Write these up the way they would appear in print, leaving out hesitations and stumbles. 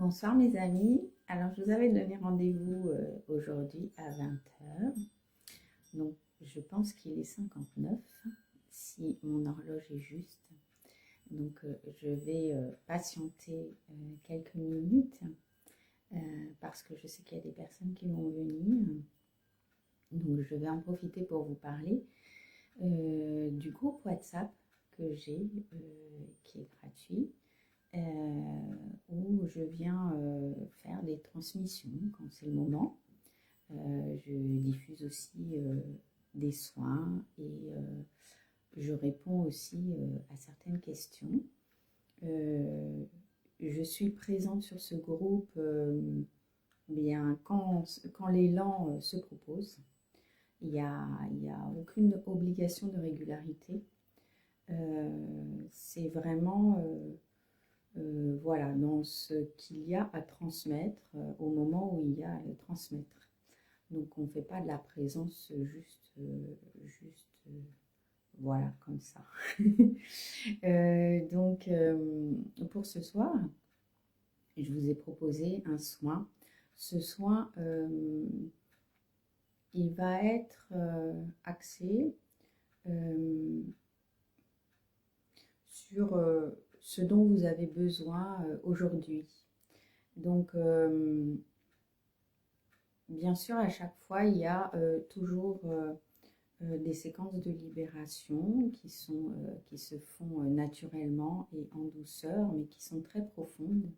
Bonsoir mes amis, alors je vous avais donné rendez-vous aujourd'hui à 20 h. Donc je pense qu'il est 59 si mon horloge est juste. Donc je vais patienter quelques minutes parce que je sais qu'il y a des personnes qui vont venir. Donc je vais en profiter pour vous parler du groupe WhatsApp que j'ai qui est gratuit. Où je viens faire des transmissions quand c'est le moment. Je diffuse aussi des soins et je réponds aussi à certaines questions. Je suis présente sur ce groupe bien quand l'élan se propose. Il n'y a aucune obligation de régularité. C'est vraiment voilà, dans ce qu'il y a à transmettre au moment où il y a à le transmettre. Donc on ne fait pas de la présence juste voilà, comme ça. Donc pour ce soir, je vous ai proposé un soin. Ce soin, il va être axé sur ce dont vous avez besoin aujourd'hui. Donc, bien sûr, à chaque fois, il y a toujours des séquences de libération qui se font naturellement et en douceur, mais qui sont très profondes.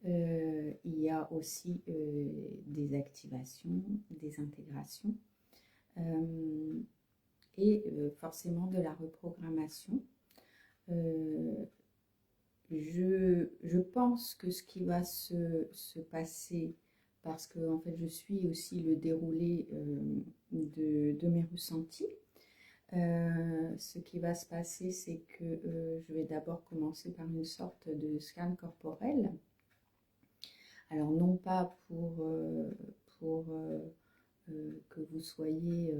Il y a aussi des activations, des intégrations et forcément de la reprogrammation. Je pense que ce qui va se passer, parce que en fait je suis aussi le déroulé de mes ressentis, ce qui va se passer, c'est que je vais d'abord commencer par une sorte de scan corporel. Alors non pas pour que vous soyez,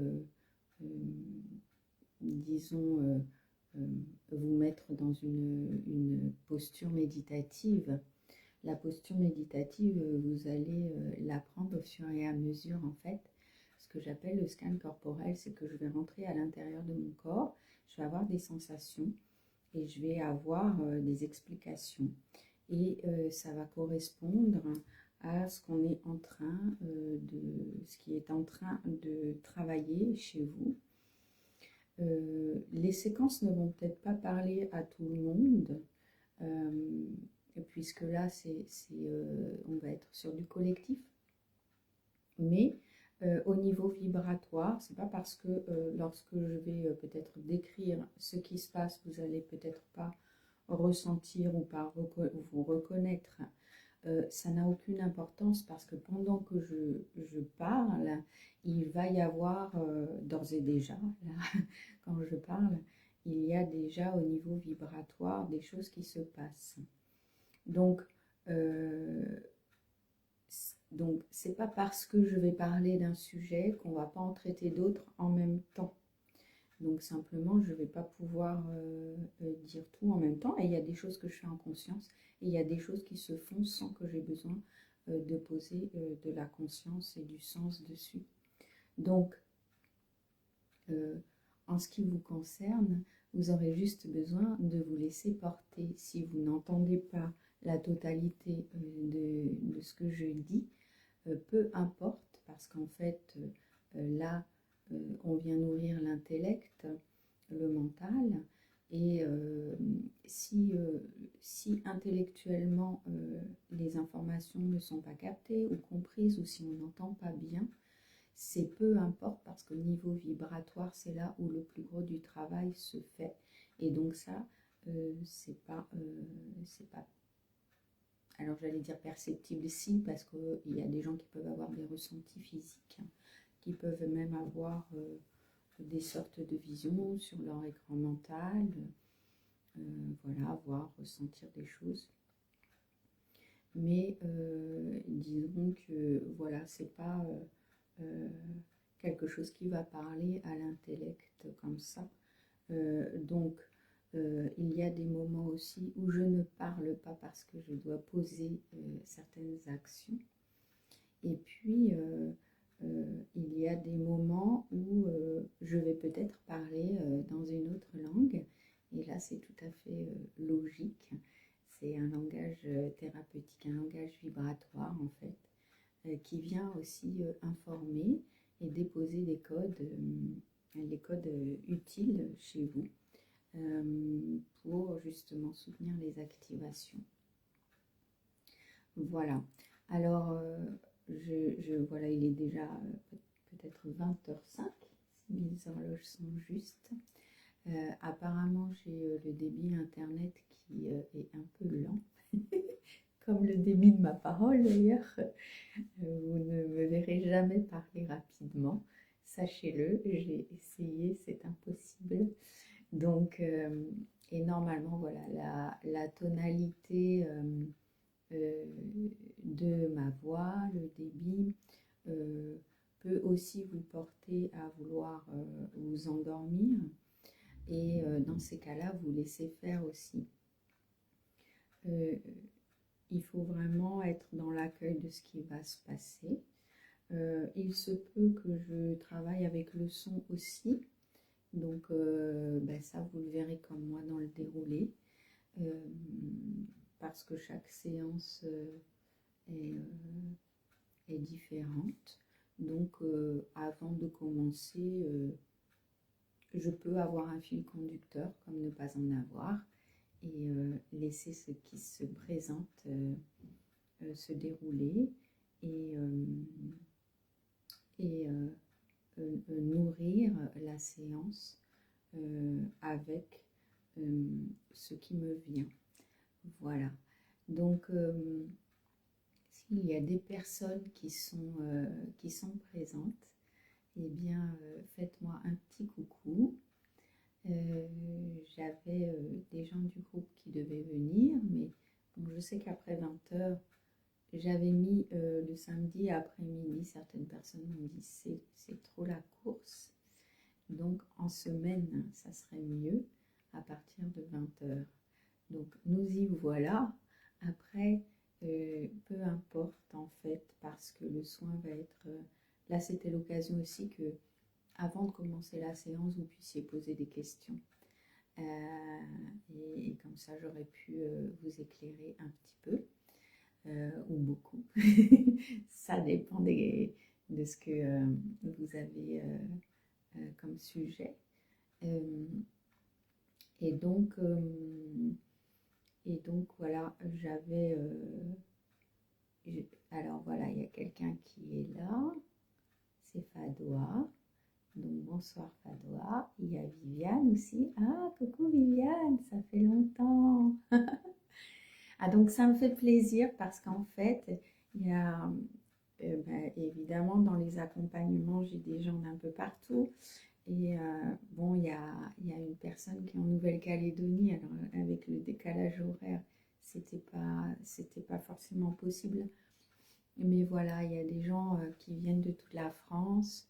disons, vous mettre dans une posture méditative. La posture méditative, vous allez l'apprendre au fur et à mesure en fait. Ce que j'appelle le scan corporel, c'est que je vais rentrer à l'intérieur de mon corps, je vais avoir des sensations et je vais avoir des explications. Et ça va correspondre à ce qu'on est en train ce qui est en train de travailler chez vous. Les séquences ne vont peut-être pas parler à tout le monde, puisque là, on va être sur du collectif. Mais au niveau vibratoire, c'est pas parce que lorsque je vais peut-être décrire ce qui se passe, vous allez peut-être pas ressentir ou pas vous reconnaître. Ça n'a aucune importance parce que pendant que je parle, il va y avoir d'ores et déjà, là, quand je parle, il y a déjà au niveau vibratoire des choses qui se passent. Donc, c'est pas parce que je vais parler d'un sujet qu'on va pas en traiter d'autres en même temps. Donc simplement, je ne vais pas pouvoir dire tout en même temps. Et il y a des choses que je fais en conscience et il y a des choses qui se font sans que j'ai besoin de poser de la conscience et du sens dessus. Donc, en ce qui vous concerne, vous aurez juste besoin de vous laisser porter. Si vous n'entendez pas la totalité de ce que je dis, peu importe, parce qu'en fait, là, on vient nourrir l'intellect, le mental, et si intellectuellement les informations ne sont pas captées ou comprises, ou si on n'entend pas bien, c'est peu importe parce que niveau vibratoire, c'est là où le plus gros du travail se fait. Et donc ça, c'est pas alors j'allais dire perceptible si, parce qu'il y a des gens qui peuvent avoir des ressentis physiques, hein, qui peuvent même avoir des sortes de visions sur leur écran mental, voilà, voir, ressentir des choses. Mais disons que voilà, c'est pas quelque chose qui va parler à l'intellect comme ça. Donc Il y a des moments aussi où je ne parle pas parce que je dois poser certaines actions. Et puis, il y a des moments où je vais peut-être parler dans une autre langue. Et là, c'est tout à fait logique. C'est un langage thérapeutique, un langage vibratoire en fait, qui vient aussi informer et déposer les codes utiles chez vous pour justement soutenir les activations. Voilà. Alors, voilà, il est déjà peut-être 20h05, si mes horloges sont justes. Apparemment, j'ai le débit internet qui est un peu lent, comme le débit de ma parole d'ailleurs. Vous ne me verrez jamais parler rapidement, sachez-le, j'ai essayé, c'est impossible. Donc, et normalement, voilà, la tonalité de ma voix, le débit, peut aussi vous porter à vouloir vous endormir. Et dans ces cas-là, vous laissez faire aussi. Il faut vraiment être dans l'accueil de ce qui va se passer. Il se peut que je travaille avec le son aussi. Donc ça, vous le verrez comme moi dans le déroulé. Parce que chaque séance est différente. Donc avant de commencer, je peux avoir un fil conducteur comme ne pas en avoir et laisser ce qui se présente se dérouler et nourrir la séance avec ce qui me vient. Voilà. Donc, s'il y a des personnes qui sont présentes, eh bien, faites-moi un petit coucou. J'avais des gens du groupe qui devaient venir, mais donc, je sais qu'après 20h, j'avais mis le samedi après-midi, certaines personnes m'ont dit c'est trop la course. Donc en semaine, ça serait mieux à partir de 20h. Donc nous y voilà. Après, peu importe en fait, parce que le soin va être... là, c'était l'occasion aussi que, avant de commencer la séance, vous puissiez poser des questions. Et comme ça, j'aurais pu vous éclairer un petit peu. Ou beaucoup. Ça dépend de ce que vous avez comme sujet. Et donc voilà, alors voilà, il y a quelqu'un qui est là, c'est Fadoua. Donc bonsoir Fadoua. Il y a Viviane aussi. Ah, coucou Viviane, ça fait longtemps. Ah, donc ça me fait plaisir parce qu'en fait, il y a évidemment dans les accompagnements, j'ai des gens d'un peu partout. Et bon, il y a une personne qui est en Nouvelle-Calédonie, alors avec le décalage horaire, c'était pas forcément possible. Mais voilà, il y a des gens qui viennent de toute la France.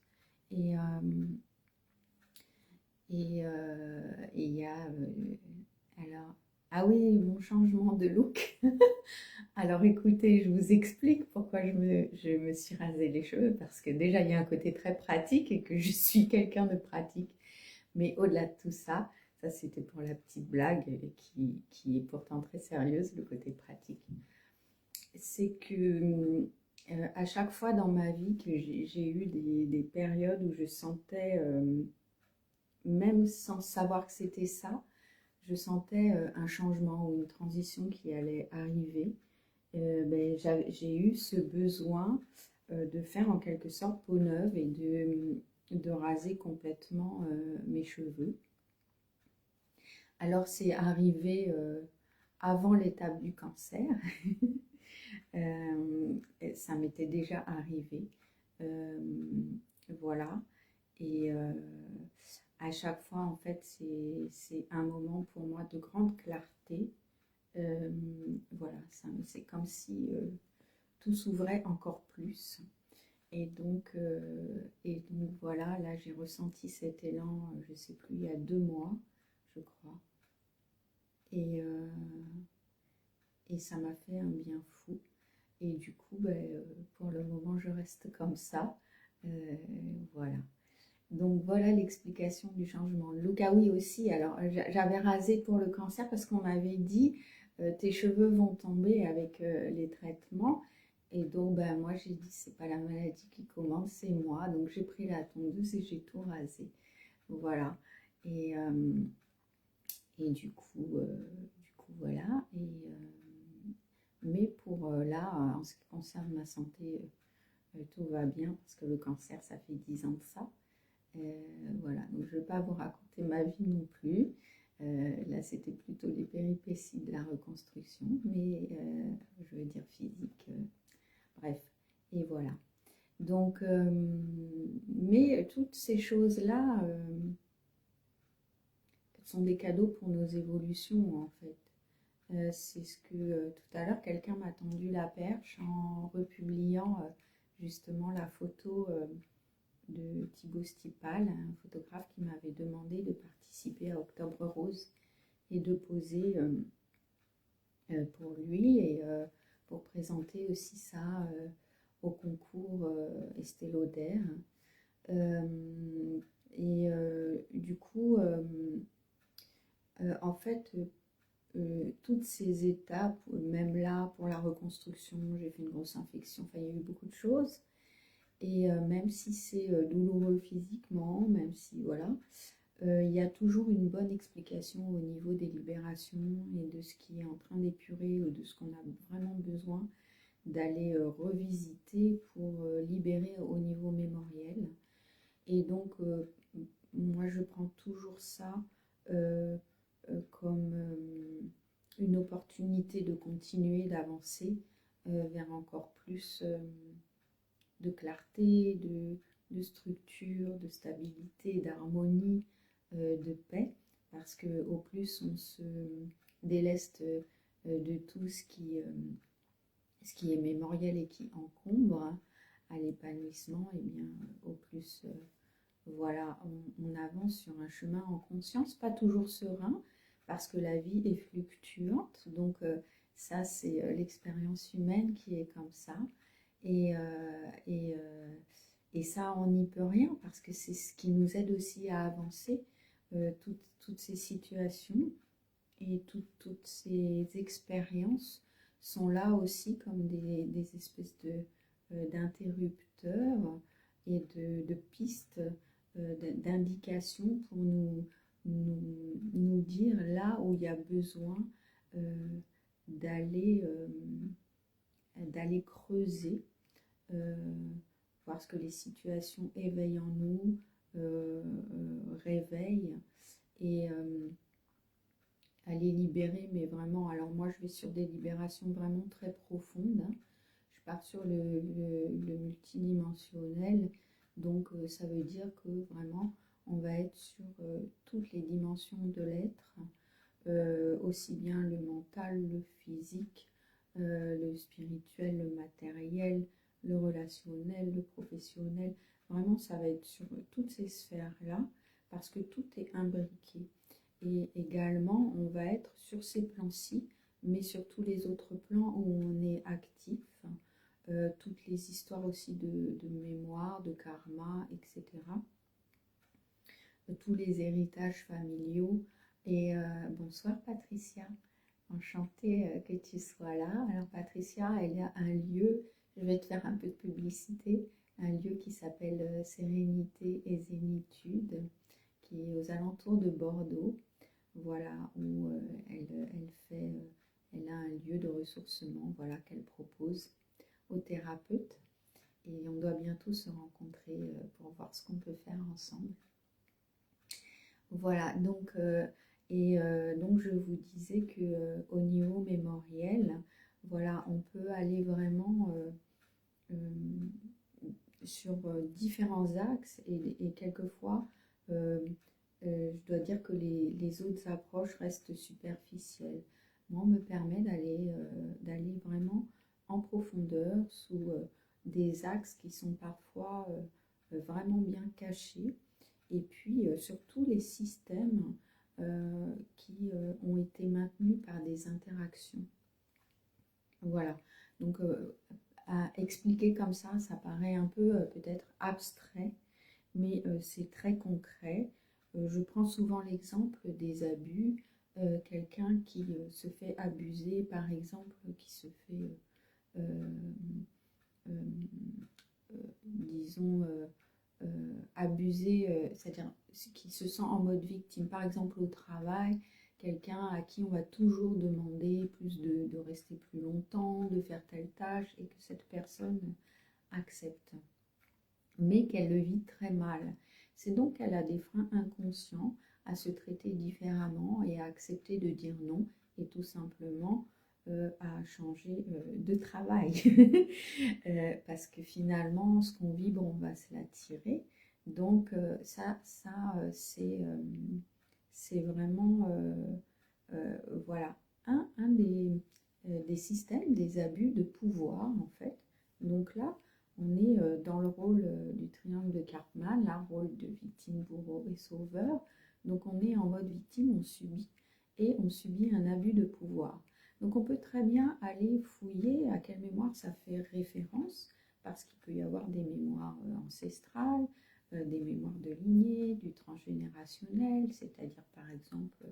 Et il y a alors, ah oui, mon changement de look. Alors écoutez, je vous explique pourquoi je me suis rasé les cheveux, parce que déjà il y a un côté très pratique et que je suis quelqu'un de pratique. Mais au-delà de tout ça, ça c'était pour la petite blague qui est pourtant très sérieuse, le côté pratique. C'est que à chaque fois dans ma vie que j'ai eu des périodes où je sentais, même sans savoir que c'était ça, je sentais un changement ou une transition qui allait arriver. J'ai eu ce besoin de faire en quelque sorte peau neuve et de raser complètement mes cheveux. Alors c'est arrivé avant l'étape du cancer. Ça m'était déjà arrivé. Voilà. Et à chaque fois, en fait, c'est un moment pour moi de grande clarté. Voilà, c'est comme si tout s'ouvrait encore plus. Et donc voilà, là j'ai ressenti cet élan, je ne sais plus, il y a 2 mois, je crois. et ça m'a fait un bien fou. Et du coup, pour le moment, je reste comme ça. Voilà. Donc voilà l'explication du changement de look. Ah oui aussi, alors j'avais rasé pour le cancer parce qu'on m'avait dit tes cheveux vont tomber avec les traitements. Et donc moi j'ai dit c'est pas la maladie qui commence, c'est moi. Donc j'ai pris la tondeuse et j'ai tout rasé. Voilà. Et, et du coup voilà. Mais pour là, en ce qui concerne ma santé, tout va bien parce que le cancer, ça fait 10 ans de ça. Voilà, donc je ne vais pas vous raconter ma vie non plus. Là, c'était plutôt les péripéties de la reconstruction, mais je veux dire physique. Bref, et voilà. Donc, mais toutes ces choses-là sont des cadeaux pour nos évolutions, en fait. C'est ce que tout à l'heure, quelqu'un m'a tendu la perche en republiant justement la photo de Thibaut Stipal, un photographe qui m'avait demandé de participer à Octobre Rose et de poser pour lui et pour présenter aussi ça au concours Estée Lauder. Du coup, en fait, toutes ces étapes, même là pour la reconstruction, j'ai fait une grosse infection, enfin il y a eu beaucoup de choses. Et même si c'est douloureux physiquement, même si voilà, il y a toujours une bonne explication au niveau des libérations et de ce qui est en train d'épurer ou de ce qu'on a vraiment besoin d'aller revisiter pour libérer au niveau mémoriel. Et donc, moi, je prends toujours ça comme une opportunité de continuer d'avancer vers encore plus de clarté, de structure, de stabilité, d'harmonie, de paix, parce que au plus on se déleste de tout ce qui est mémoriel et qui encombre à l'épanouissement, et bien au plus voilà, on avance sur un chemin en conscience, pas toujours serein, parce que la vie est fluctuante, donc ça c'est l'expérience humaine qui est comme ça. Et, et ça, on n'y peut rien parce que c'est ce qui nous aide aussi à avancer, toutes ces situations et toutes ces expériences sont là aussi comme des espèces d'interrupteurs et de pistes, d'indications pour nous dire là où il y a besoin euh, d'aller d'aller creuser, euh, voir ce que les situations éveillent en nous, réveillent, et aller libérer, mais vraiment, alors moi je vais sur des libérations vraiment très profondes, hein. Je pars sur le multidimensionnel, donc ça veut dire que vraiment on va être sur toutes les dimensions de l'être, aussi bien le mental, le physique, le spirituel, le matériel, le relationnel, le professionnel. Vraiment, ça va être sur toutes ces sphères-là, parce que tout est imbriqué. Et également, on va être sur ces plans-ci, mais sur tous les autres plans où on est actif, toutes les histoires aussi de mémoire, de karma, etc. Tous les héritages familiaux. Et bonsoir Patricia, enchantée que tu sois là. Alors Patricia, elle y a un lieu, je vais te faire un peu de publicité, un lieu qui s'appelle Sérénité et Zénitude, qui est aux alentours de Bordeaux. Voilà, où elle a un lieu de ressourcement, voilà, qu'elle propose aux thérapeutes. Et on doit bientôt se rencontrer pour voir ce qu'on peut faire ensemble. Voilà, donc, donc je vous disais que au niveau mémoriel, voilà, on peut aller vraiment sur différents axes et quelquefois, je dois dire que les autres approches restent superficielles. Moi, on me permet d'aller vraiment en profondeur sous des axes qui sont parfois vraiment bien cachés. Et puis sur tous les systèmes qui ont été maintenus par des interactions. Voilà, donc à expliquer comme ça paraît un peu peut-être abstrait, mais c'est très concret. Je prends souvent l'exemple des abus. Quelqu'un qui se fait abuser, par exemple, qui se fait, euh, disons, abuser, c'est-à-dire qui se sent en mode victime. Par exemple, au travail, quelqu'un à qui on va toujours demander de rester plus longtemps, de faire telle tâche, et que cette personne accepte, mais qu'elle le vit très mal. C'est donc qu'elle a des freins inconscients à se traiter différemment et à accepter de dire non et tout simplement à changer de travail. Parce que finalement, ce qu'on vibre, on va se l'attirer. Donc c'est vraiment, voilà, un des systèmes, des abus de pouvoir, en fait. Donc là, on est dans le rôle du triangle de Karpman, là, rôle de victime, bourreau et sauveur. Donc on est en mode victime, on subit. Et on subit un abus de pouvoir. Donc on peut très bien aller fouiller à quelle mémoire ça fait référence, parce qu'il peut y avoir des mémoires ancestrales, des mémoires de lignée, du transgénérationnel, c'est-à-dire par exemple,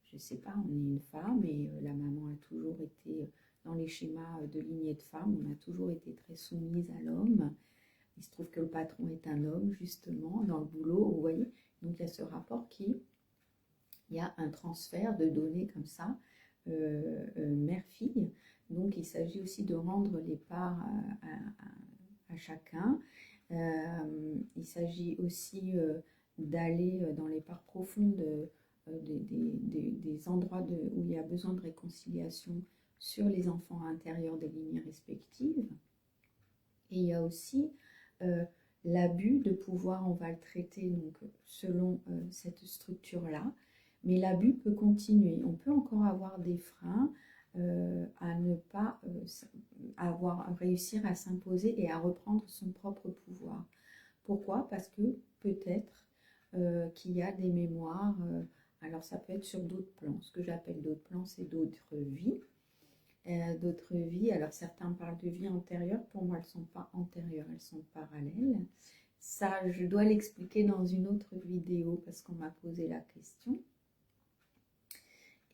je ne sais pas, on est une femme et la maman a toujours été dans les schémas de lignée de femme, on a toujours été très soumise à l'homme. Il se trouve que le patron est un homme, justement, dans le boulot, vous voyez. Donc il y a ce rapport il y a un transfert de données comme ça, mère-fille. Donc il s'agit aussi de rendre les parts à chacun. Il s'agit aussi d'aller dans les parts profondes des endroits où il y a besoin de réconciliation sur les enfants intérieurs des lignées respectives. Et il y a aussi l'abus de pouvoir, on va le traiter donc, selon cette structure-là, mais l'abus peut continuer. On peut encore avoir des freins à ne pas réussir à s'imposer et à reprendre son propre pouvoir. Pourquoi? Parce que peut-être qu'il y a des mémoires, alors ça peut être sur d'autres plans. Ce que j'appelle d'autres plans, c'est d'autres vies. D'autres vies, alors certains parlent de vie antérieure, pour moi elles ne sont pas antérieures, elles sont parallèles. Ça, je dois l'expliquer dans une autre vidéo parce qu'on m'a posé la question.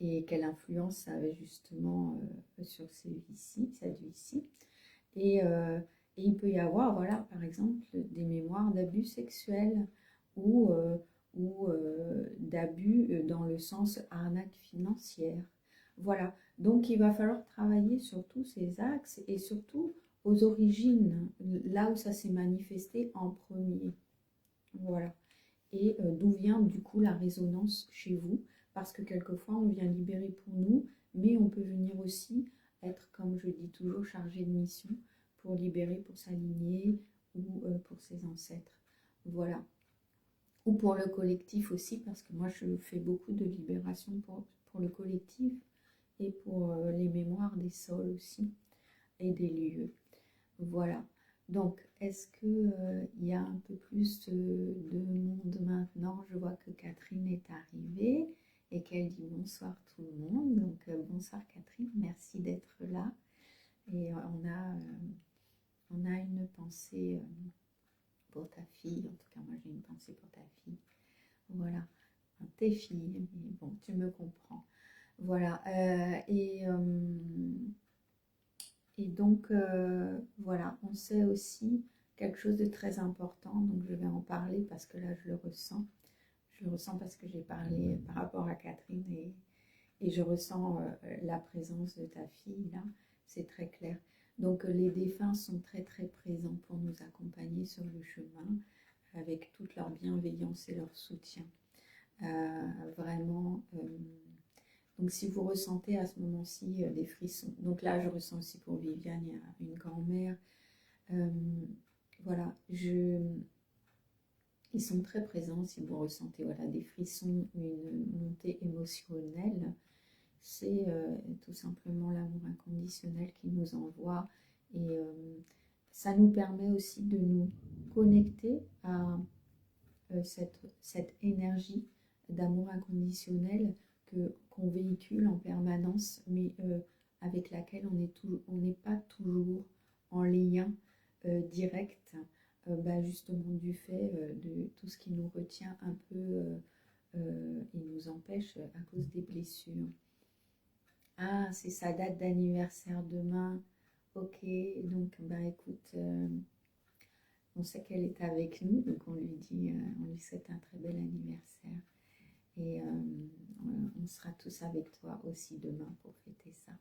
Et quelle influence ça avait justement sur cette vie-ci. Et il peut y avoir, voilà, par exemple, des mémoires d'abus sexuels ou d'abus dans le sens arnaque financière. Voilà, donc il va falloir travailler sur tous ces axes et surtout aux origines, là où ça s'est manifesté en premier. Voilà, et d'où vient du coup la résonance chez vous, parce que quelquefois on vient libérer pour nous, mais on peut venir aussi être, comme je dis toujours, chargé de mission pour libérer pour sa lignée ou pour ses ancêtres. Voilà. Ou pour le collectif aussi, parce que moi je fais beaucoup de libération pour le collectif et pour les mémoires des sols aussi et des lieux. Voilà. Donc, est-ce qu'il y a un peu plus de monde maintenant? Je vois que Catherine est arrivée et qu'elle dit bonsoir tout le monde. Donc, bonsoir Catherine, merci d'être là. Et on a une pensée pour ta fille. En tout cas, moi j'ai une pensée pour ta fille. Voilà, tes filles, mais bon, tu me comprends. Voilà, et donc, voilà, on sait aussi quelque chose de très important, donc je vais en parler parce que là, je le ressens. Je le ressens parce que j'ai parlé par rapport à Catherine et je ressens la présence de ta fille, là, c'est très clair. Donc, les défunts sont très, très présents pour nous accompagner sur le chemin avec toute leur bienveillance et leur soutien. Vraiment... donc, si vous ressentez à ce moment-ci des frissons, donc là, je ressens aussi pour Viviane, il y a une grand-mère. Voilà, ils sont très présents si vous ressentez voilà, des frissons, une montée émotionnelle. C'est tout simplement l'amour inconditionnel qui nous envoie. Et ça nous permet aussi de nous connecter à cette énergie d'amour inconditionnel qu'on véhicule en permanence, mais avec laquelle on n'est pas toujours en lien direct, justement du fait de tout ce qui nous retient un peu et nous empêche à cause des blessures. Ah, c'est sa date d'anniversaire demain. Ok, donc écoute, on sait qu'elle est avec nous, donc on lui souhaite un très bel anniversaire. Et on sera tous avec toi aussi demain pour fêter ça.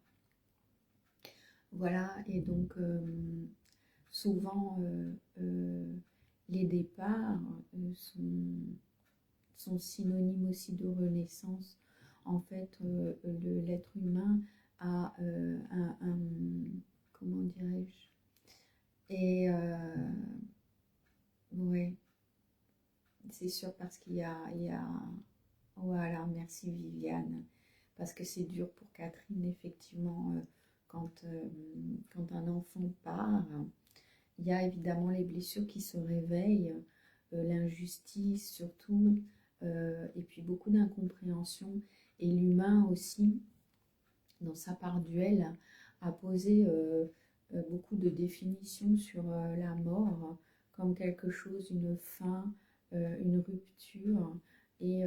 Voilà, et donc souvent les départs sont synonymes aussi de renaissance. En fait, l'être humain a comment dirais-je, et ouais, c'est sûr parce qu'il y a voilà, merci Viviane, parce que c'est dur pour Catherine, effectivement, quand un enfant part, il y a évidemment les blessures qui se réveillent, l'injustice surtout, et puis beaucoup d'incompréhension, et l'humain aussi, dans sa part duel, a posé beaucoup de définitions sur la mort, comme quelque chose, une fin, une rupture, et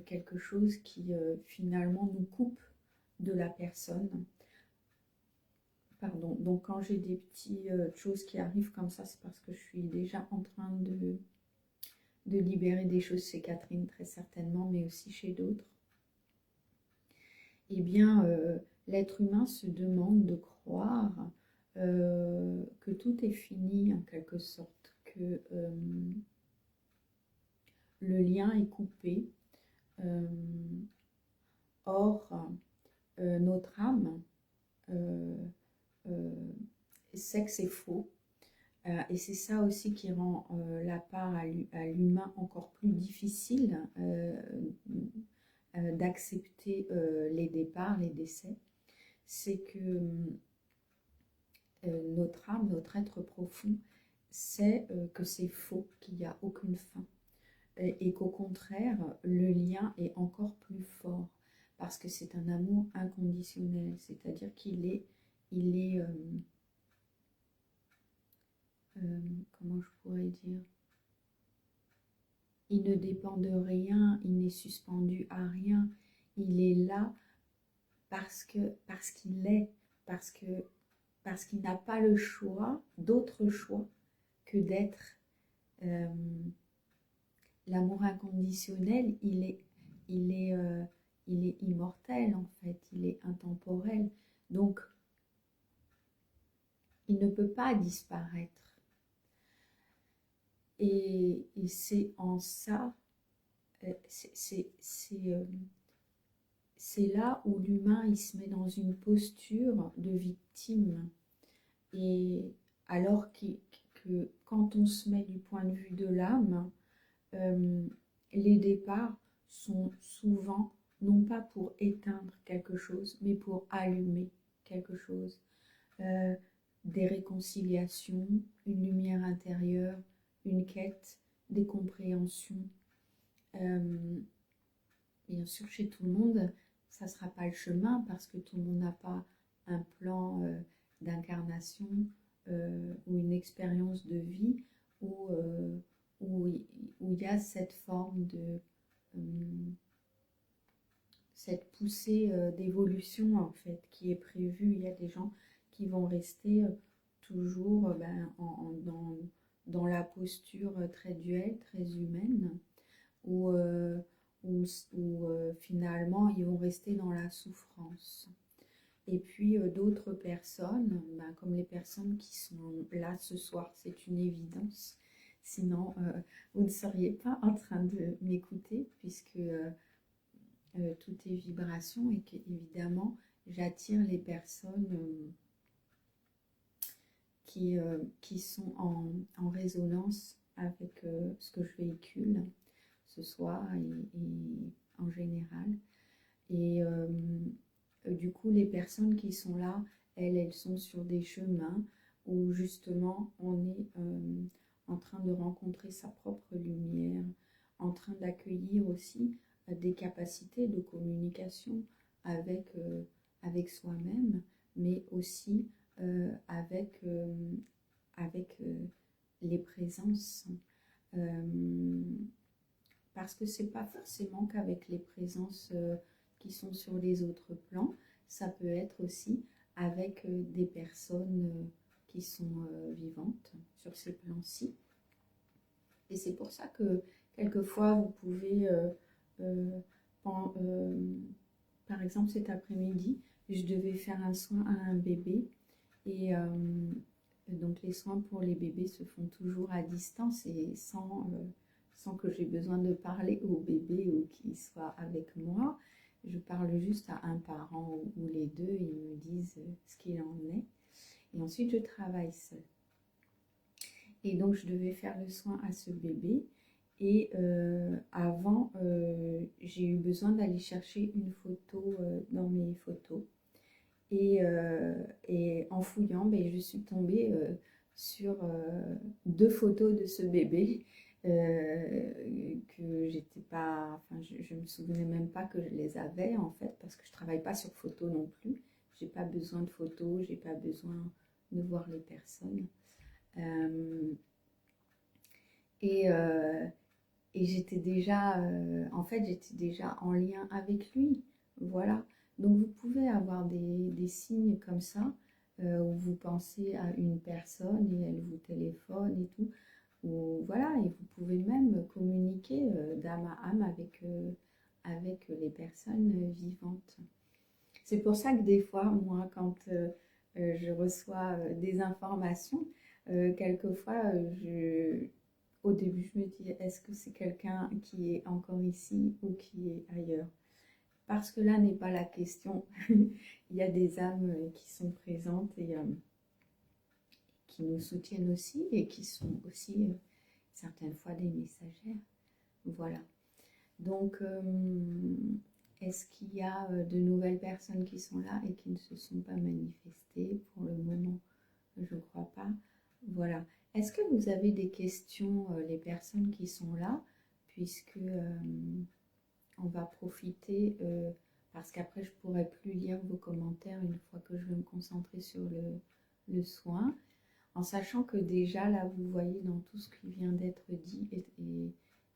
quelque chose qui finalement nous coupe de la personne. Pardon, donc quand j'ai des petites choses qui arrivent comme ça, c'est parce que je suis déjà en train de libérer des choses chez Catherine, très certainement, mais aussi chez d'autres. Eh bien, l'être humain se demande de croire que tout est fini en quelque sorte, que le lien est coupé. Or, notre âme sait que c'est faux. Et c'est ça aussi qui rend la part à l'humain encore plus difficile d'accepter les départs, les décès. C'est que notre âme, notre être profond, sait que c'est faux, qu'il n'y a aucune fin. Et qu'au contraire, le lien est encore plus fort parce que c'est un amour inconditionnel, c'est-à-dire qu'il est, comment je pourrais dire, il ne dépend de rien, il n'est suspendu à rien, il est là parce qu'il est, parce qu'il n'a pas le choix, d'autre choix que d'être. L'amour inconditionnel, il est immortel en fait, il est intemporel, donc il ne peut pas disparaître. Et c'est en ça, c'est là où l'humain il se met dans une posture de victime. Et alors que quand on se met du point de vue de l'âme, les départs sont souvent non pas pour éteindre quelque chose, mais pour allumer quelque chose. Des réconciliations, une lumière intérieure, une quête, des compréhensions. Bien sûr, chez tout le monde, ça ne sera pas le chemin parce que tout le monde n'a pas un plan d'incarnation ou une expérience de vie où il y a cette forme de cette poussée d'évolution en fait qui est prévue. Il y a des gens qui vont rester toujours dans la posture très duelle, très humaine, où finalement ils vont rester dans la souffrance. Et puis d'autres personnes, comme les personnes qui sont là ce soir, c'est une évidence. Sinon, vous ne seriez pas en train de m'écouter puisque tout est vibration et qu'évidemment, j'attire les personnes qui sont en résonance avec ce que je véhicule ce soir et en général. Et du coup, les personnes qui sont là, elles sont sur des chemins où justement on est en train de rencontrer sa propre lumière, en train d'accueillir aussi des capacités de communication avec soi-même, mais aussi avec les présences. Parce que c'est pas forcément qu'avec les présences qui sont sur les autres plans, ça peut être aussi avec des personnes qui sont vivantes sur ces plans-ci. Et c'est pour ça que quelquefois vous pouvez, par exemple cet après-midi, je devais faire un soin à un bébé et donc les soins pour les bébés se font toujours à distance et sans que j'ai besoin de parler au bébé ou qu'il soit avec moi. Je parle juste à un parent ou les deux, ils me disent ce qu'il en est. Et ensuite, je travaille seule. Et donc, je devais faire le soin à ce bébé. Et avant, j'ai eu besoin d'aller chercher une photo dans mes photos. Et en fouillant, ben, je suis tombée sur 2 photos de ce bébé que j'étais pas, enfin, je me souvenais même pas que je les avais en fait, parce que je travaille pas sur photo non plus. J'ai pas besoin de photos, j'ai pas besoin de voir les personnes. Et, euh, et j'étais déjà, en fait, j'étais déjà en lien avec lui. Voilà. Donc, vous pouvez avoir des signes comme ça, où vous pensez à une personne et elle vous téléphone et tout. Ou, voilà, et vous pouvez même communiquer d'âme à âme avec les personnes vivantes. C'est pour ça que des fois, moi, quand je reçois des informations, quelquefois, au début, je me dis, est-ce que c'est quelqu'un qui est encore ici ou qui est ailleurs? Parce que là n'est pas la question. Il y a des âmes qui sont présentes et qui nous soutiennent aussi et qui sont aussi certaines fois des messagères. Voilà. Donc, est-ce qu'il y a de nouvelles personnes qui sont là et qui ne se sont pas manifestées? Pour le moment, je ne crois pas. Voilà. Est-ce que vous avez des questions, les personnes qui sont là, puisque on va profiter, parce qu'après je ne pourrai plus lire vos commentaires une fois que je vais me concentrer sur le soin, en sachant que déjà là vous voyez dans tout ce qui vient d'être dit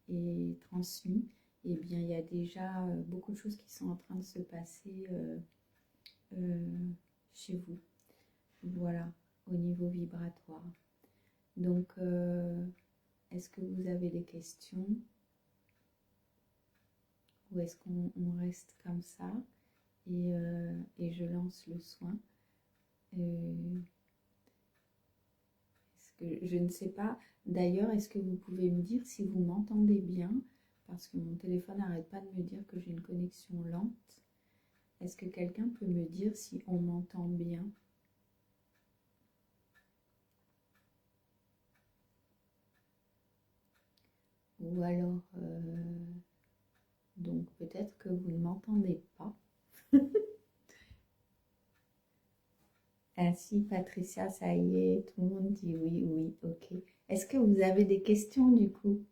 et transmis, eh bien il y a déjà beaucoup de choses qui sont en train de se passer chez vous. Voilà, au niveau vibratoire. Donc, est-ce que vous avez des questions? Ou est-ce qu'on reste comme ça et je lance le soin? Je ne sais pas. D'ailleurs, est-ce que vous pouvez me dire si vous m'entendez bien? Parce que mon téléphone n'arrête pas de me dire que j'ai une connexion lente. Est-ce que quelqu'un peut me dire si on m'entend bien? Ou alors, donc peut-être que vous ne m'entendez pas. Ainsi, Patricia, ça y est, tout le monde dit oui, oui, ok. Est-ce que vous avez des questions du coup?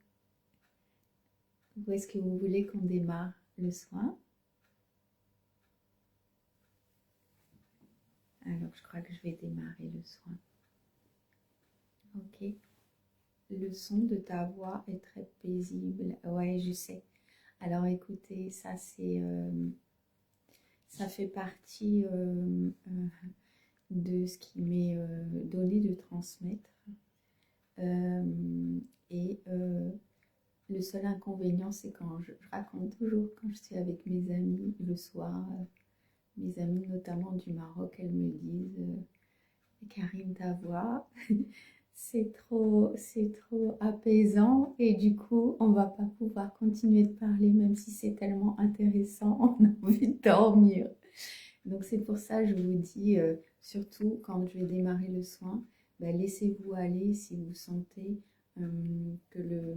Ou est-ce que vous voulez qu'on démarre le soin? Alors, je crois que je vais démarrer le soin. Ok. Le son de ta voix est très paisible. Ouais, je sais. Alors, écoutez, ça ça fait partie de ce qui m'est donné de transmettre. Et le seul inconvénient, c'est quand je raconte toujours quand je suis avec mes amis le soir, mes amis notamment du Maroc, elles me disent Karine, ta voix, c'est trop apaisant et du coup, on va pas pouvoir continuer de parler même si c'est tellement intéressant, on a envie de dormir. Donc c'est pour ça que je vous dis, surtout quand je vais démarrer le soin, bah, laissez-vous aller si vous sentez que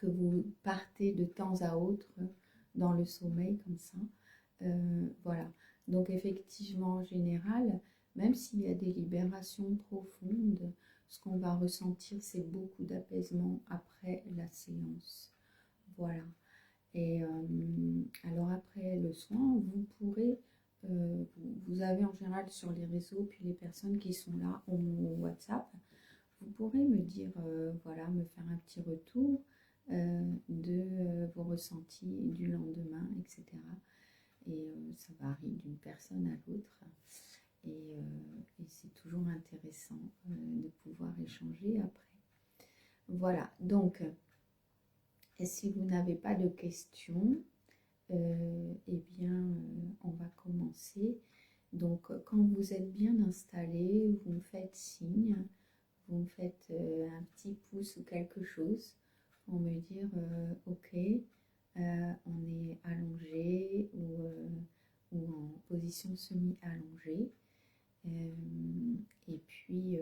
vous partez de temps à autre dans le sommeil comme ça. Voilà. Donc effectivement, en général, même s'il y a des libérations profondes, ce qu'on va ressentir, c'est beaucoup d'apaisement après la séance. Voilà. Et alors après le soin, vous pourrez, vous avez en général sur les réseaux, puis les personnes qui sont là ont mon WhatsApp, vous pourrez me dire, voilà, me faire un petit retour de vos ressentis du lendemain, etc. Et ça varie d'une personne à l'autre. Et c'est toujours intéressant de pouvoir échanger après. Voilà, donc, et si vous n'avez pas de questions, eh bien, on va commencer. Donc, quand vous êtes bien installé, vous me faites signe, vous me faites un petit pouce ou quelque chose pour me dire ok, on est allongé ou en position semi-allongée. Et puis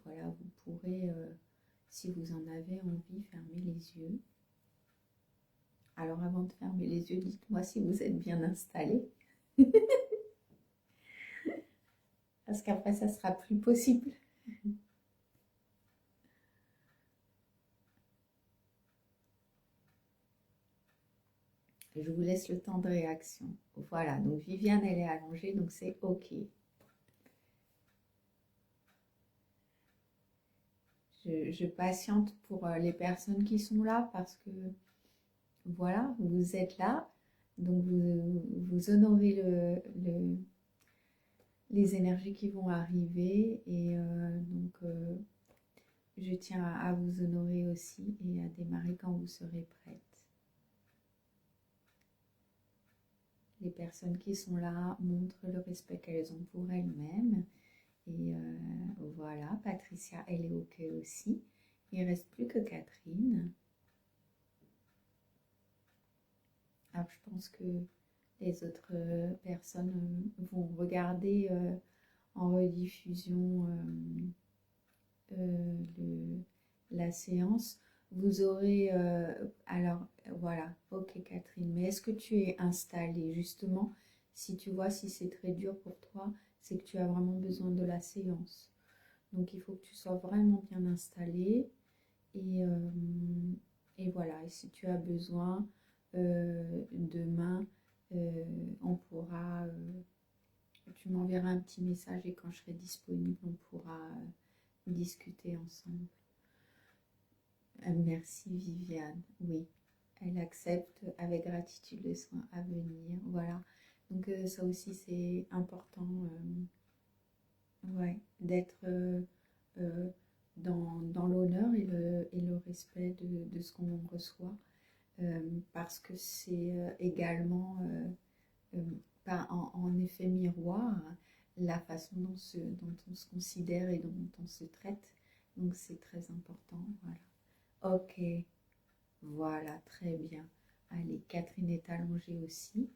voilà, vous pourrez, si vous en avez envie, fermer les yeux. Alors avant de fermer les yeux, dites-moi si vous êtes bien installé. Parce qu'après, ça sera plus possible. Je vous laisse le temps de réaction. Voilà, donc Viviane, elle est allongée, donc c'est OK. Je patiente pour les personnes qui sont là parce que, voilà, vous êtes là. Donc, vous honorez les énergies qui vont arriver. Et donc, je tiens à vous honorer aussi et à démarrer quand vous serez prête. Les personnes qui sont là montrent le respect qu'elles ont pour elles-mêmes. Et voilà, Patricia, elle est OK aussi. Il ne reste plus que Catherine. Alors, je pense que les autres personnes vont regarder en rediffusion la séance. Vous aurez... alors, voilà, OK Catherine, mais est-ce que tu es installée justement? Si tu vois, si c'est très dur pour toi, c'est que tu as vraiment besoin de la séance. Donc, il faut que tu sois vraiment bien installée. Et voilà, et si tu as besoin, demain, on pourra... tu m'enverras un petit message et quand je serai disponible, on pourra discuter ensemble. Merci Viviane, oui, elle accepte avec gratitude les soins à venir, voilà. Donc ça aussi c'est important, ouais, d'être dans l'honneur et le respect de ce qu'on reçoit, parce que c'est également en effet miroir la façon dont on se considère et dont on se traite. Donc c'est très important, voilà. Ok, voilà, très bien. Allez, Catherine est allongée aussi.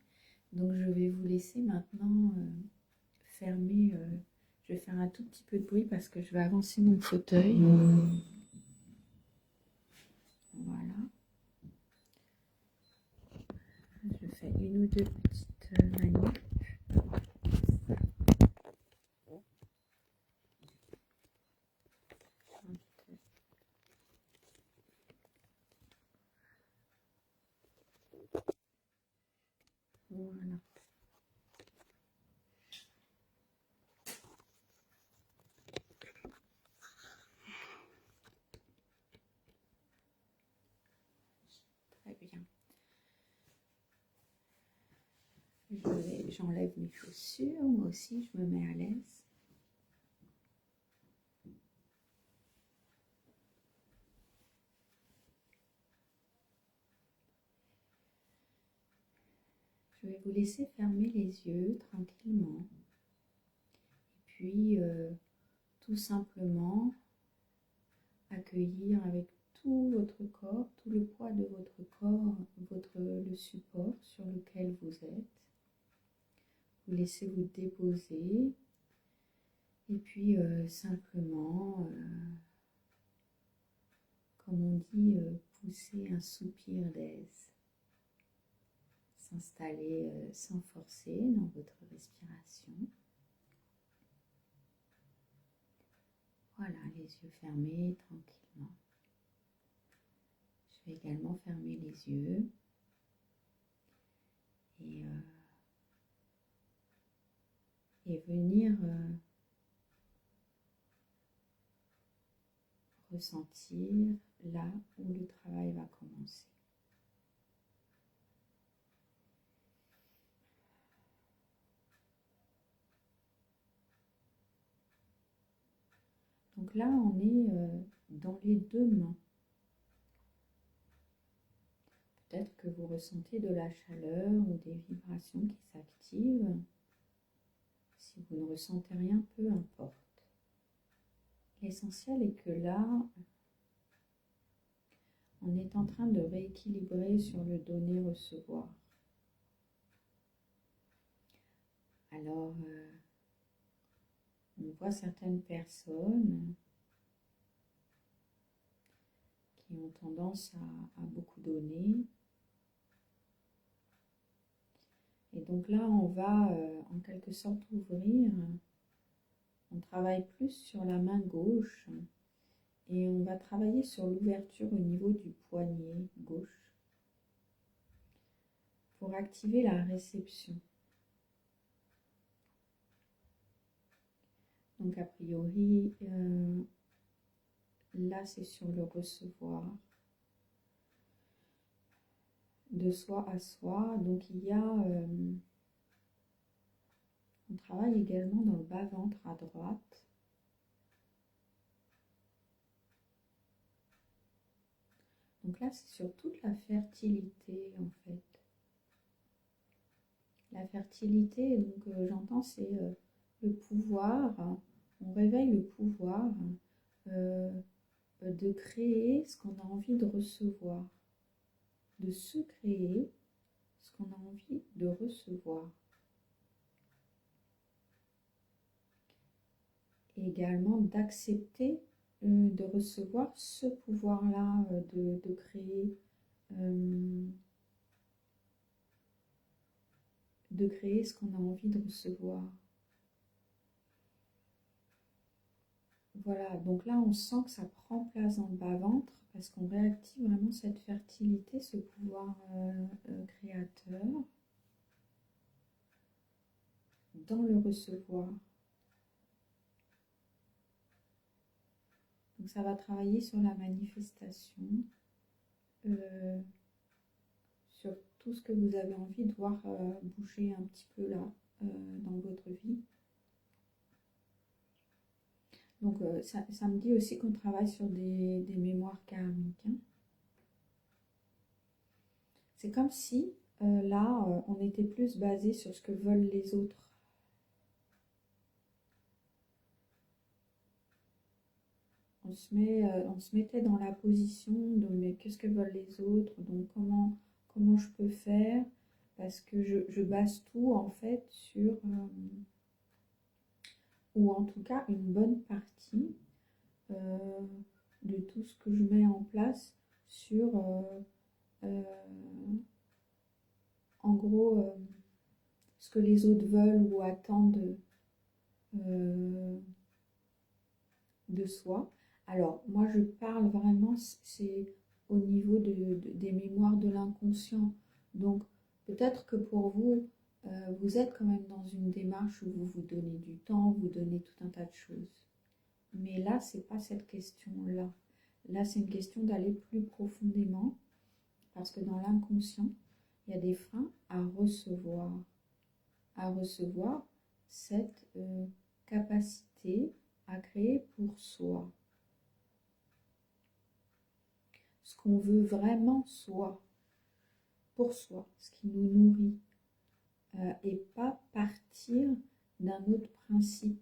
Donc je vais vous laisser maintenant fermer. Je vais faire un tout petit peu de bruit parce que je vais avancer mon fauteuil. Voilà. Je fais une ou deux petites manip. Voilà. Très bien. J'enlève mes chaussures. Moi aussi, je me mets à l'aise. Je vais vous laisser fermer les yeux tranquillement. Et puis, tout simplement, accueillir avec tout votre corps, tout le poids de votre corps, le support sur lequel vous êtes. Vous laissez vous déposer. Et puis, simplement, comme on dit, pousser un soupir d'aise. S'installer sans forcer dans votre respiration. Voilà. les yeux fermés tranquillement. Je vais également fermer les yeux et venir ressentir là où le travail va commencer. Donc là, on est dans les deux mains. Peut-être que vous ressentez de la chaleur ou des vibrations qui s'activent. Si vous ne ressentez rien, peu importe. L'essentiel est que là, on est en train de rééquilibrer sur le donner-recevoir. Alors, on voit certaines personnes qui ont tendance à beaucoup donner. Et donc là, on va en quelque sorte ouvrir. On travaille plus sur la main gauche et on va travailler sur l'ouverture au niveau du poignet gauche pour activer la réception. Donc a priori, là c'est sur le recevoir. De soi à soi. Donc il y a, on travaille également dans le bas-ventre à droite. Donc là c'est sur toute la fertilité en fait. La fertilité, donc j'entends, c'est le pouvoir, on réveille le pouvoir de créer ce qu'on a envie de recevoir. De se créer ce qu'on a envie de recevoir. Et également d'accepter de recevoir ce pouvoir-là de créer ce qu'on a envie de recevoir. Voilà, donc là on sent que ça prend place dans le bas-ventre parce qu'on réactive vraiment cette fertilité, ce pouvoir créateur dans le recevoir. Donc ça va travailler sur la manifestation, sur tout ce que vous avez envie de voir bouger un petit peu là dans votre vie. Donc ça me dit aussi qu'on travaille sur des mémoires karmiques. Hein. C'est comme si là on était plus basé sur ce que veulent les autres. On se mettait dans la position de mais qu'est-ce que veulent les autres, donc comment je peux faire, parce que je base tout en fait sur, ou en tout cas une bonne partie de tout ce que je mets en place sur, en gros, ce que les autres veulent ou attendent de soi. Alors, moi, je parle vraiment, c'est au niveau des mémoires de l'inconscient. Donc, peut-être que pour vous, vous êtes quand même dans une démarche où vous vous donnez du temps, vous donnez tout un tas de choses. Mais là, c'est pas cette question-là. Là, c'est une question d'aller plus profondément, parce que dans l'inconscient, il y a des freins à recevoir cette capacité à créer pour soi. Ce qu'on veut vraiment soi, pour soi, ce qui nous nourrit, et pas partir d'un autre principe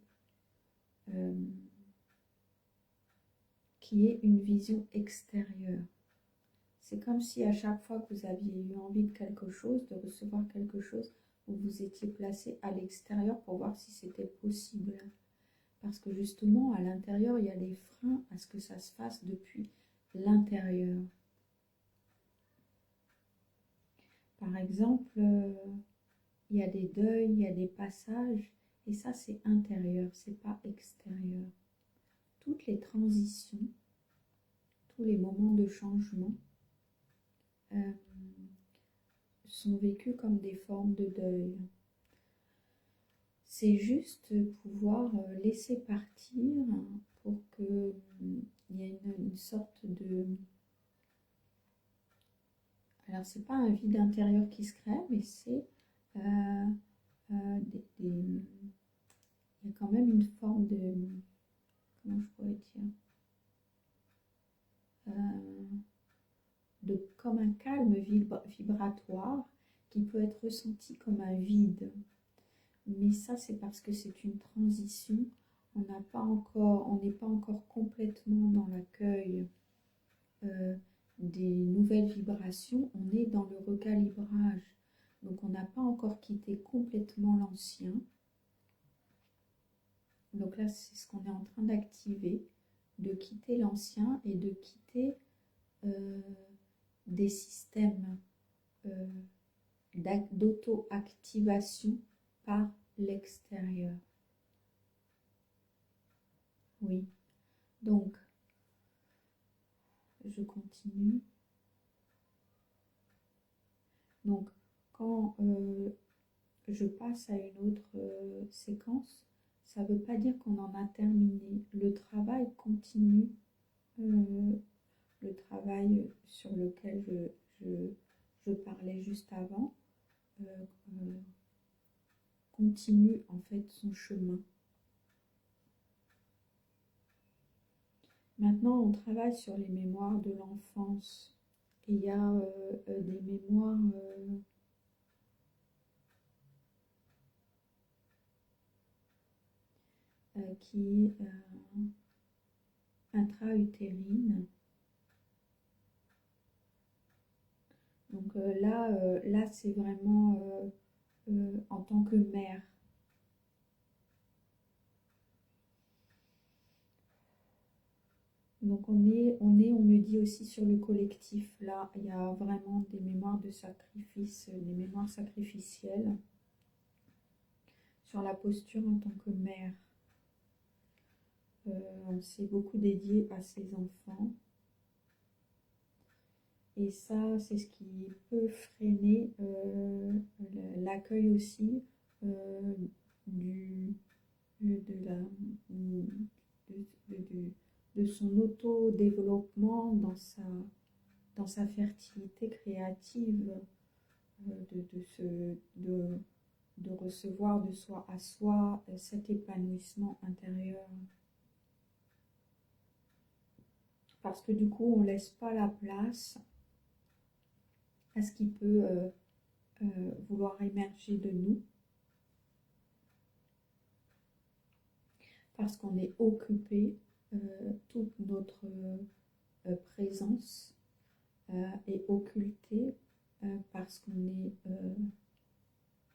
qui est une vision extérieure. C'est comme si à chaque fois que vous aviez eu envie de quelque chose, de recevoir quelque chose, vous vous étiez placé à l'extérieur pour voir si c'était possible. Parce que justement, à l'intérieur, il y a des freins à ce que ça se fasse depuis l'intérieur. Par exemple, il y a des deuils, il y a des passages, et ça c'est intérieur, c'est pas extérieur. toutes les transitions, tous les moments de changement sont vécus comme des formes de deuil. C'est juste pouvoir laisser partir pour qu'il y ait une sorte de... Alors, c'est pas un vide intérieur qui se crée, mais c'est il y a quand même une forme de... Comment je pourrais dire comme un calme vibratoire qui peut être ressenti comme un vide. Mais ça, c'est parce que c'est une transition. On n'est pas encore complètement dans l'accueil des nouvelles vibrations. On est dans le recalibrage. Donc, on n'a pas encore quitté complètement l'ancien. Donc là, c'est ce qu'on est en train d'activer, de quitter l'ancien et de quitter des systèmes d'auto-activation par l'extérieur. Oui, donc je continue. Donc quand je passe à une autre séquence, ça ne veut pas dire qu'on en a terminé. Le travail continue, le travail sur lequel je parlais juste avant, continue en fait son chemin. Maintenant, on travaille sur les mémoires de l'enfance. Et il y a des mémoires qui intra-utérines. Donc là c'est vraiment en tant que mère. Donc on me dit aussi sur le collectif, là, il y a vraiment des mémoires de sacrifice, des mémoires sacrificielles sur la posture en tant que mère. On s'est beaucoup dédié à ses enfants. Et ça, c'est ce qui peut freiner l'accueil aussi de son auto-développement dans sa fertilité créative, de recevoir de soi à soi cet épanouissement intérieur. Parce que du coup, on ne laisse pas la place à ce qui peut vouloir émerger de nous. Parce qu'on est occupé, toute notre présence est occultée parce qu'on est...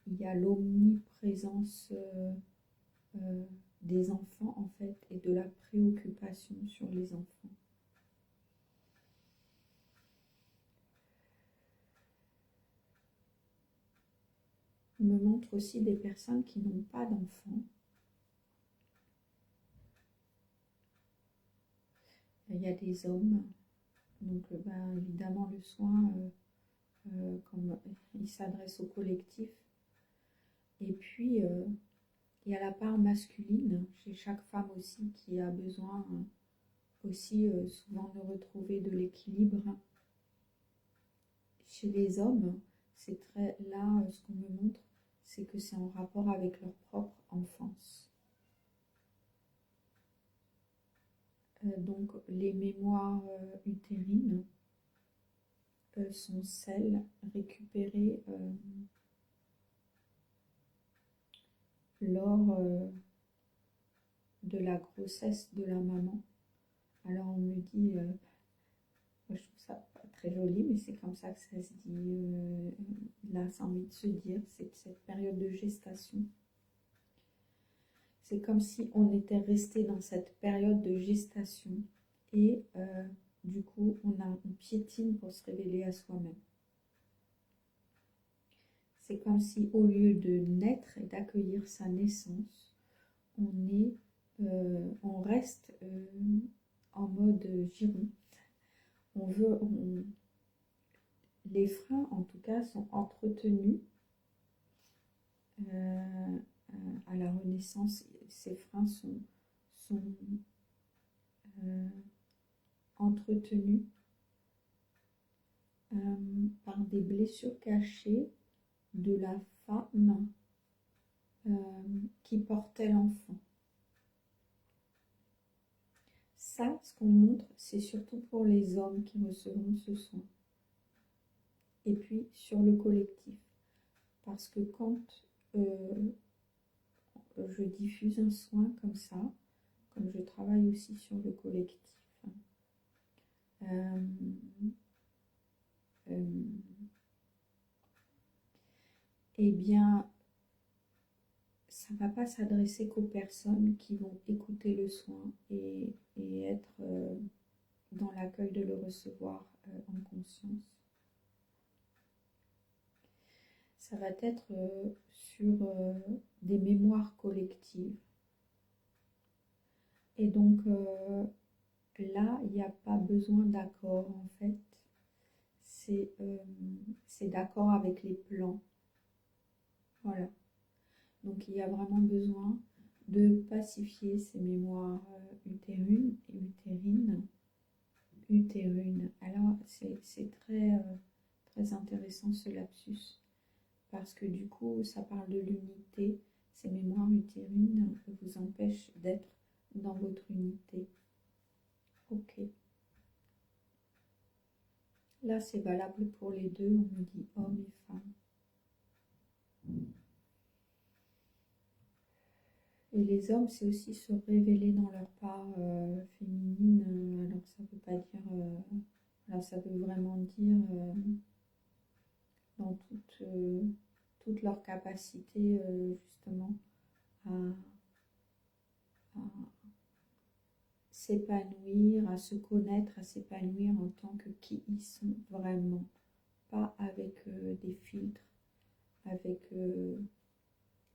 il y a l'omniprésence des enfants en fait et de la préoccupation sur les enfants. On me montre aussi des personnes qui n'ont pas d'enfants. Il y a des hommes, donc évidemment le soin, comme il s'adresse au collectif. Et puis, il y a la part masculine chez chaque femme aussi qui a besoin aussi souvent de retrouver de l'équilibre. Chez les hommes, c'est très là, ce qu'on me montre, c'est que c'est en rapport avec leur propre enfance. Donc les mémoires utérines sont celles récupérées lors de la grossesse de la maman. Alors on me dit, moi je trouve ça pas très joli, mais c'est comme ça que ça se dit, là c'est envie de se dire, c'est cette période de gestation. C'est comme si on était resté dans cette période de gestation et du coup on piétine pour se révéler à soi-même. C'est comme si au lieu de naître et d'accueillir sa naissance, on est on reste en mode giron. Les freins, en tout cas, sont entretenus. À la Renaissance, ces freins sont entretenus par des blessures cachées de la femme qui portait l'enfant. Ça, ce qu'on montre, c'est surtout pour les hommes qui recevront ce soin. Et puis sur le collectif. Parce que quand je diffuse un soin comme ça, comme je travaille aussi sur le collectif, eh bien, ça ne va pas s'adresser qu'aux personnes qui vont écouter le soin et être dans l'accueil de le recevoir en conscience. Ça va être sur des mémoires collectives. Et donc là, il n'y a pas besoin d'accord en fait. C'est d'accord avec les plans. Voilà. Donc il y a vraiment besoin de pacifier ces mémoires utérines. Alors c'est très intéressant ce lapsus. Parce que du coup, ça parle de l'unité. Ces mémoires utérines vous empêchent d'être dans votre unité. Ok. Là, c'est valable pour les deux. On me dit homme et femme. Et les hommes, c'est aussi se révéler dans leur part féminine. Alors, ça ne veut pas dire... là, ça veut vraiment dire dans toute leur capacité, justement, à s'épanouir, à se connaître, à s'épanouir en tant que qui ils sont vraiment, pas avec des filtres, avec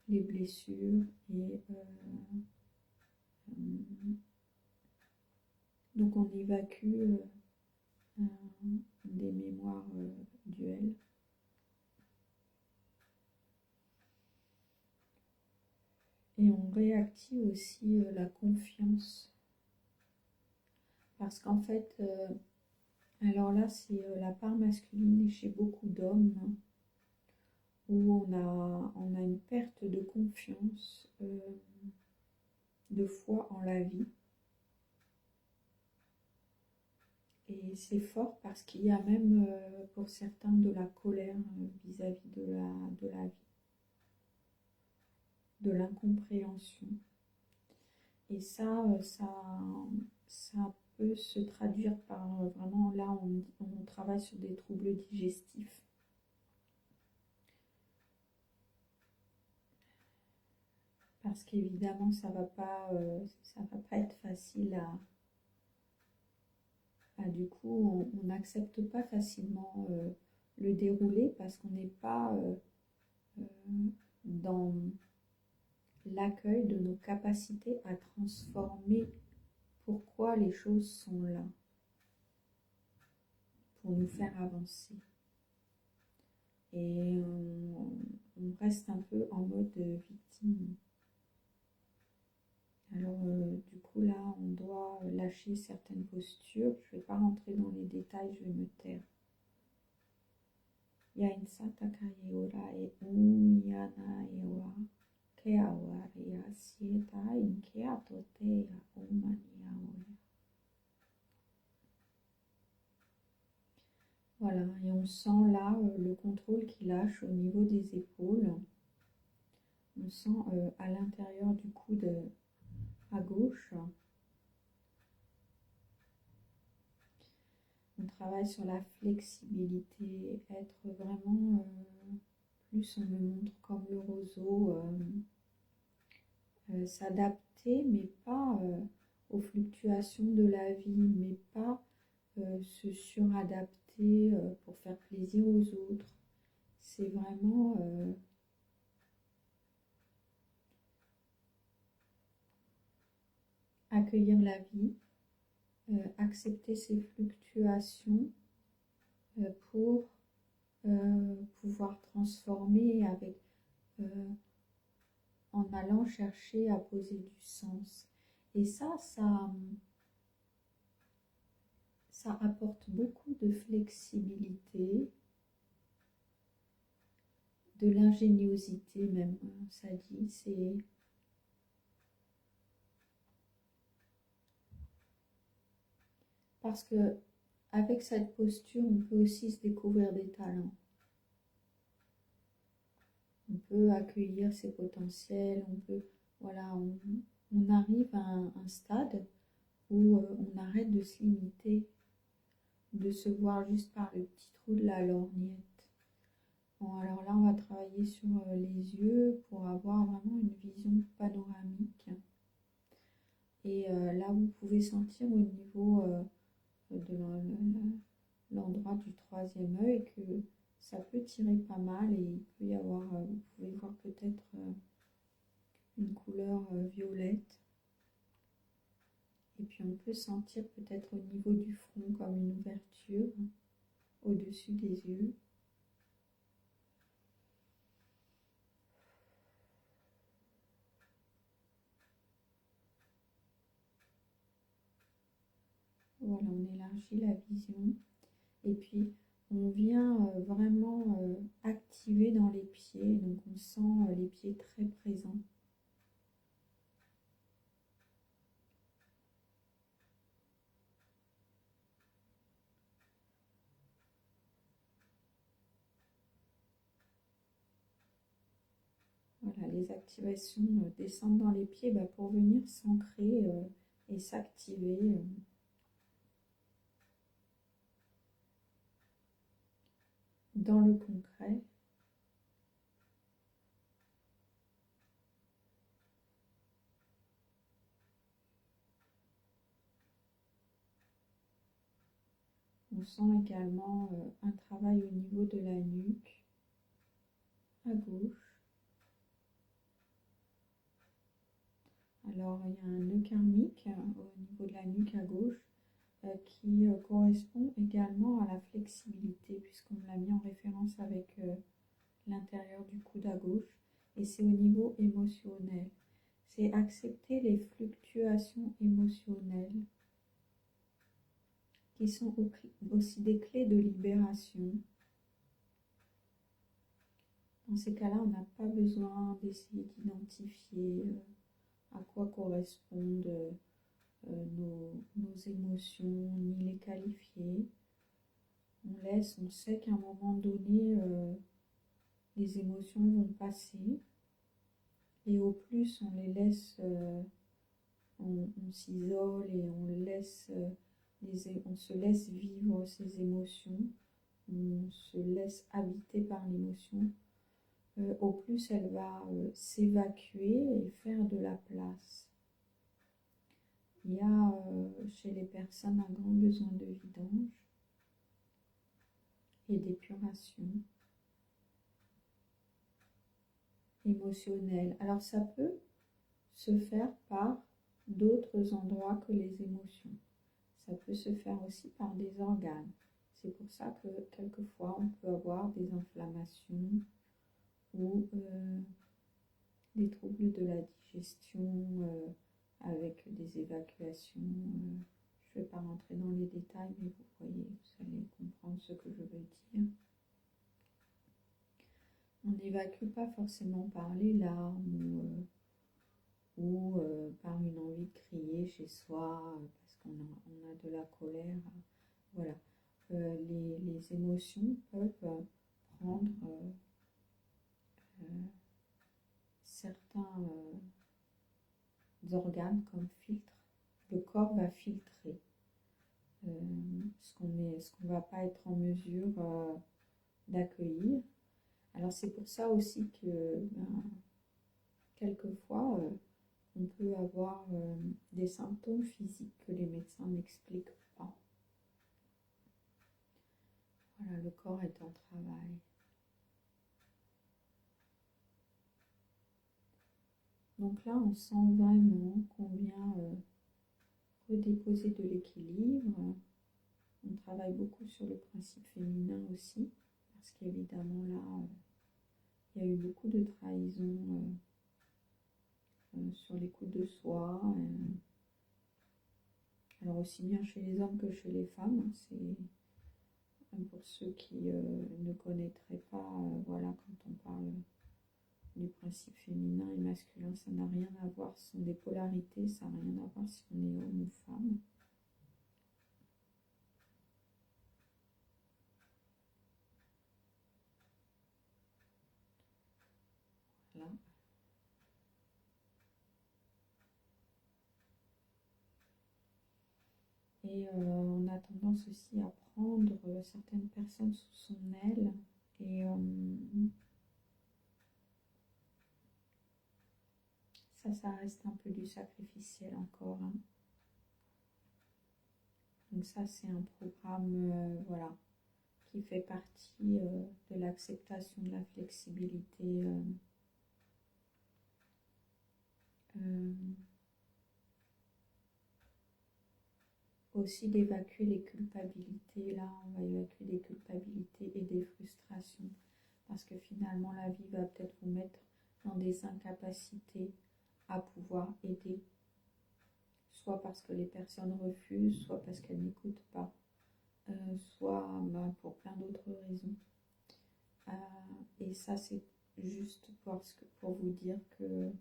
les blessures et donc on évacue des mémoires duelles. Et on réactive aussi la confiance. Parce qu'en fait, alors là, c'est la part masculine et chez beaucoup d'hommes où on a une perte de confiance, de foi en la vie. Et c'est fort parce qu'il y a même pour certains de la colère vis-à-vis de la vie, de l'incompréhension. Et ça peut se traduire par vraiment, là on travaille sur des troubles digestifs. Parce qu'évidemment ça va pas être facile du coup on n'accepte pas facilement le déroulé parce qu'on n'est pas dans l'accueil de nos capacités à transformer pourquoi les choses sont là pour nous faire avancer. Et on reste un peu en mode victime. Alors du coup là on doit lâcher certaines postures. Je ne vais pas rentrer dans les détails, je vais me taire. Yainsa takayora e umyana ewa keawa ya sieta inkea totea umania oya. Voilà, et on sent là le contrôle qui lâche au niveau des épaules. On sent à l'intérieur du coude à gauche. On travaille sur la flexibilité, être vraiment plus, on me montre comme le roseau, s'adapter, mais pas aux fluctuations de la vie, mais pas se suradapter pour faire plaisir aux autres. C'est vraiment accueillir la vie, accepter ses fluctuations pour pouvoir transformer avec, en allant chercher à poser du sens. Et ça apporte beaucoup de flexibilité, de l'ingéniosité même, ça dit. C'est parce que avec cette posture, on peut aussi se découvrir des talents. On peut accueillir ses potentiels, on peut, voilà, on arrive à un stade où on arrête de se limiter, de se voir juste par le petit trou de la lorgnette. Bon, alors là, on va travailler sur les yeux pour avoir vraiment une vision panoramique. Et là, vous pouvez sentir au niveau de l'endroit du troisième œil que ça peut tirer pas mal et il peut y avoir, vous pouvez voir peut-être une couleur violette. Et puis on peut sentir peut-être au niveau du front comme une ouverture au-dessus des yeux. Voilà, on élargit la vision. Et puis on vient vraiment activer dans les pieds. Donc on sent les pieds très présents. Voilà, les activations descendent dans les pieds pour venir s'ancrer et s'activer. Dans le concret. On sent également un travail au niveau de la nuque, à gauche. Alors, il y a un nœud karmique au niveau de la nuque à gauche qui correspond également à la flexibilité, puisqu'on l'a mis en référence avec l'intérieur du coude à gauche. Et c'est au niveau émotionnel. C'est accepter les fluctuations émotionnelles qui sont aussi des clés de libération. Dans ces cas-là, on n'a pas besoin d'essayer d'identifier à quoi correspondent nos émotions, ni les qualifier. On sait qu'à un moment donné, les émotions vont passer. Et au plus on les laisse, on s'isole et on se laisse vivre ces émotions, on se laisse habiter par l'émotion, au plus elle va s'évacuer et faire de la place. Il y a chez les personnes un grand besoin de vidange et d'épuration émotionnelle. Alors ça peut se faire par d'autres endroits que les émotions. Ça peut se faire aussi par des organes. C'est pour ça que quelquefois on peut avoir des inflammations ou des troubles de la digestion avec des évacuations. Je ne vais pas rentrer dans les détails, mais vous voyez, vous allez comprendre ce que je veux dire. On n'évacue pas forcément par les larmes ou par une envie de crier chez soi parce qu'on a de la colère. Voilà. Les émotions peuvent prendre certains organes comme filtre. Le corps va filtrer ce qu'on ne va pas être en mesure d'accueillir. Alors c'est pour ça aussi que quelquefois on peut avoir des symptômes physiques que les médecins n'expliquent pas. Voilà, le corps est en travail. Donc là, on sent vraiment qu'on vient déposer de l'équilibre. On travaille beaucoup sur le principe féminin aussi, parce qu'évidemment là, il y a eu beaucoup de trahison sur l'écoute de soi. Alors aussi bien chez les hommes que chez les femmes, c'est pour ceux qui ne connaîtraient pas, voilà, quand on parle du principe féminin et masculin, ça n'a rien à voir, ce sont des polarités, ça n'a rien à voir si on est homme ou femme. Voilà. Et on a tendance aussi à prendre certaines personnes sous son aile et ça reste un peu du sacrificiel encore, hein. Donc ça, c'est un programme, voilà, qui fait partie de l'acceptation de la flexibilité. Aussi d'évacuer les culpabilités. Là, on va évacuer des culpabilités et des frustrations. Parce que finalement, la vie va peut-être vous mettre dans des incapacités à pouvoir aider. Soit parce que les personnes refusent, soit parce qu'elles n'écoutent pas. Soit pour plein d'autres raisons. Et ça, c'est juste pour vous dire que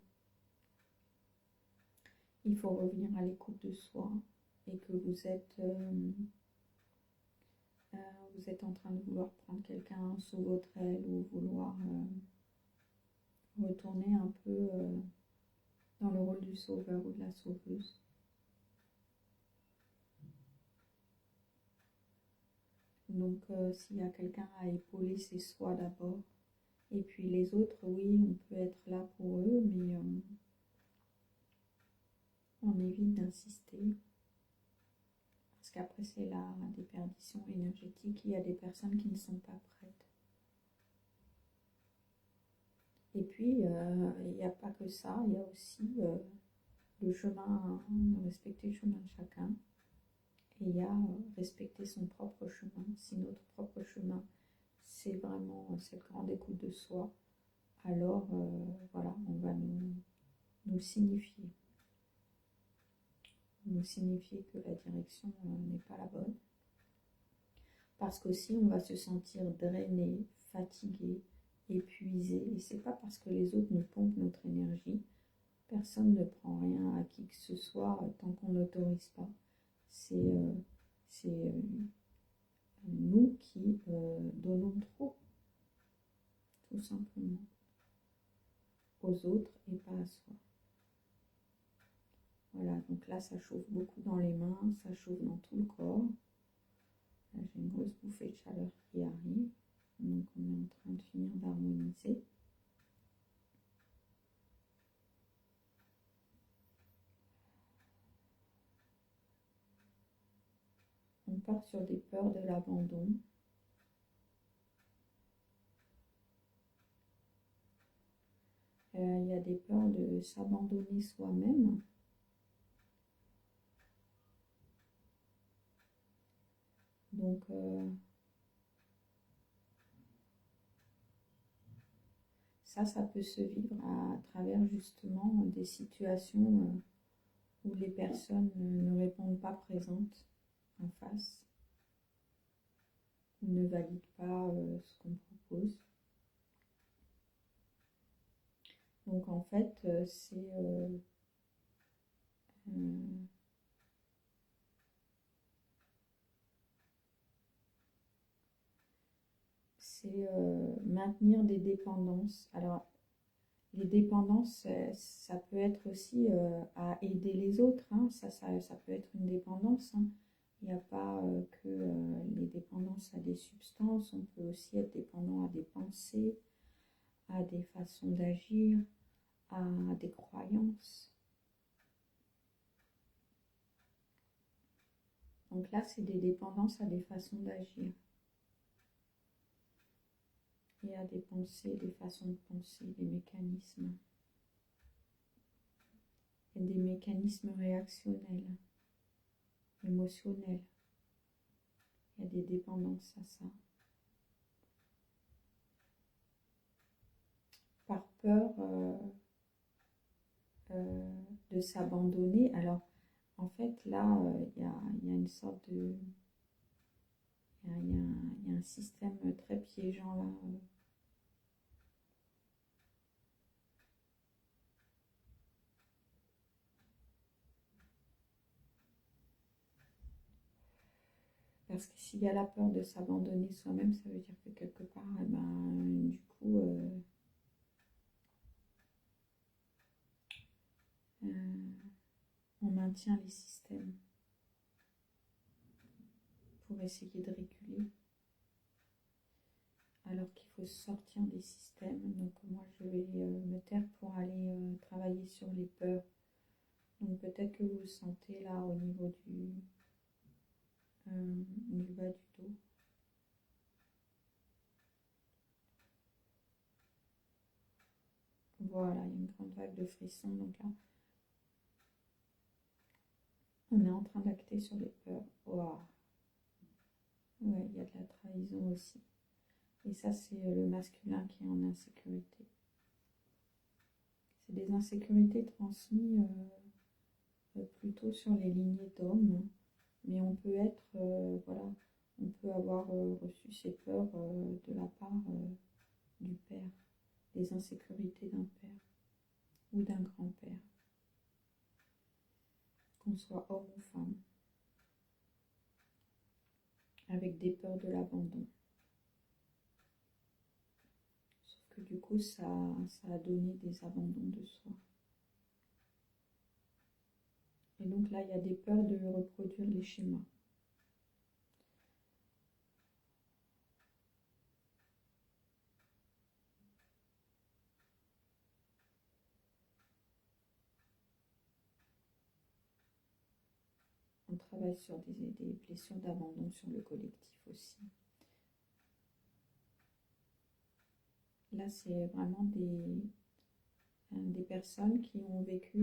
il faut revenir à l'écoute de soi et que vous êtes en train de vouloir prendre quelqu'un sous votre aile ou vouloir retourner un peu dans le rôle du sauveur ou de la sauveuse. Donc s'il y a quelqu'un à épauler, c'est soi d'abord. Et puis les autres, oui, on peut être là pour eux, mais on évite d'insister. Parce qu'après, c'est la déperdition énergétique. Il y a des personnes qui ne sont pas prêtes. Et puis, il n'y a pas que ça. Il y a aussi le chemin, respecter le chemin de chacun. Et il y a respecter son propre chemin. Si notre propre chemin, c'est vraiment cette grande écoute de soi, alors, voilà, on va nous signifier. Nous signifier que la direction n'est pas la bonne. Parce qu'aussi, on va se sentir drainé, fatigué, épuisé. Et c'est pas parce que les autres nous pompent notre énergie. Personne ne prend rien à qui que ce soit tant qu'on n'autorise pas. C'est nous qui donnons trop, tout simplement, aux autres et pas à soi. Voilà, donc là, ça chauffe beaucoup dans les mains, ça chauffe dans tout le corps. Là, j'ai une grosse bouffée de chaleur qui arrive. Donc, on est en train de finir d'harmoniser. On part sur des peurs de l'abandon. Il y a des peurs de s'abandonner soi-même. Donc, ça peut se vivre à travers justement des situations où les personnes ne répondent pas présentes en face, ne valident pas ce qu'on propose. Donc en fait, c'est maintenir des dépendances. Alors, les dépendances, ça peut être aussi à aider les autres, hein. Ça peut être une dépendance, hein. Il n'y a pas que les dépendances à des substances, on peut aussi être dépendant à des pensées, à des façons d'agir, à des croyances. Donc là, c'est des dépendances à des façons d'agir. Et à des pensées, des façons de penser, des mécanismes. Et des mécanismes réactionnels. émotionnel. Il y a des dépendances à ça. Par peur de s'abandonner. Alors, en fait, là, il y a une sorte de... Il y a un système très piégeant là. Parce que s'il y a la peur de s'abandonner soi-même, ça veut dire que quelque part, eh ben, du coup, on maintient les systèmes pour essayer de réguler. Alors qu'il faut sortir des systèmes. Donc moi, je vais me taire pour aller travailler sur les peurs. Donc peut-être que vous le sentez là au niveau du bas du dos. Voilà, il y a une grande vague de frissons. Donc là, on est en train d'acter sur les peurs. Waouh. Ouais, il y a de la trahison aussi. Et ça, c'est le masculin qui est en insécurité. C'est des insécurités transmises plutôt sur les lignées d'hommes. Mais on peut être, voilà, on peut avoir reçu ces peurs de la part du père, des insécurités d'un père ou d'un grand-père, qu'on soit homme ou femme, avec des peurs de l'abandon. Sauf que du coup, ça a donné des abandons de soi. Et donc là, il y a des peurs de reproduire les schémas. On travaille sur des blessures d'abandon sur le collectif aussi. Là, c'est vraiment des personnes qui ont vécu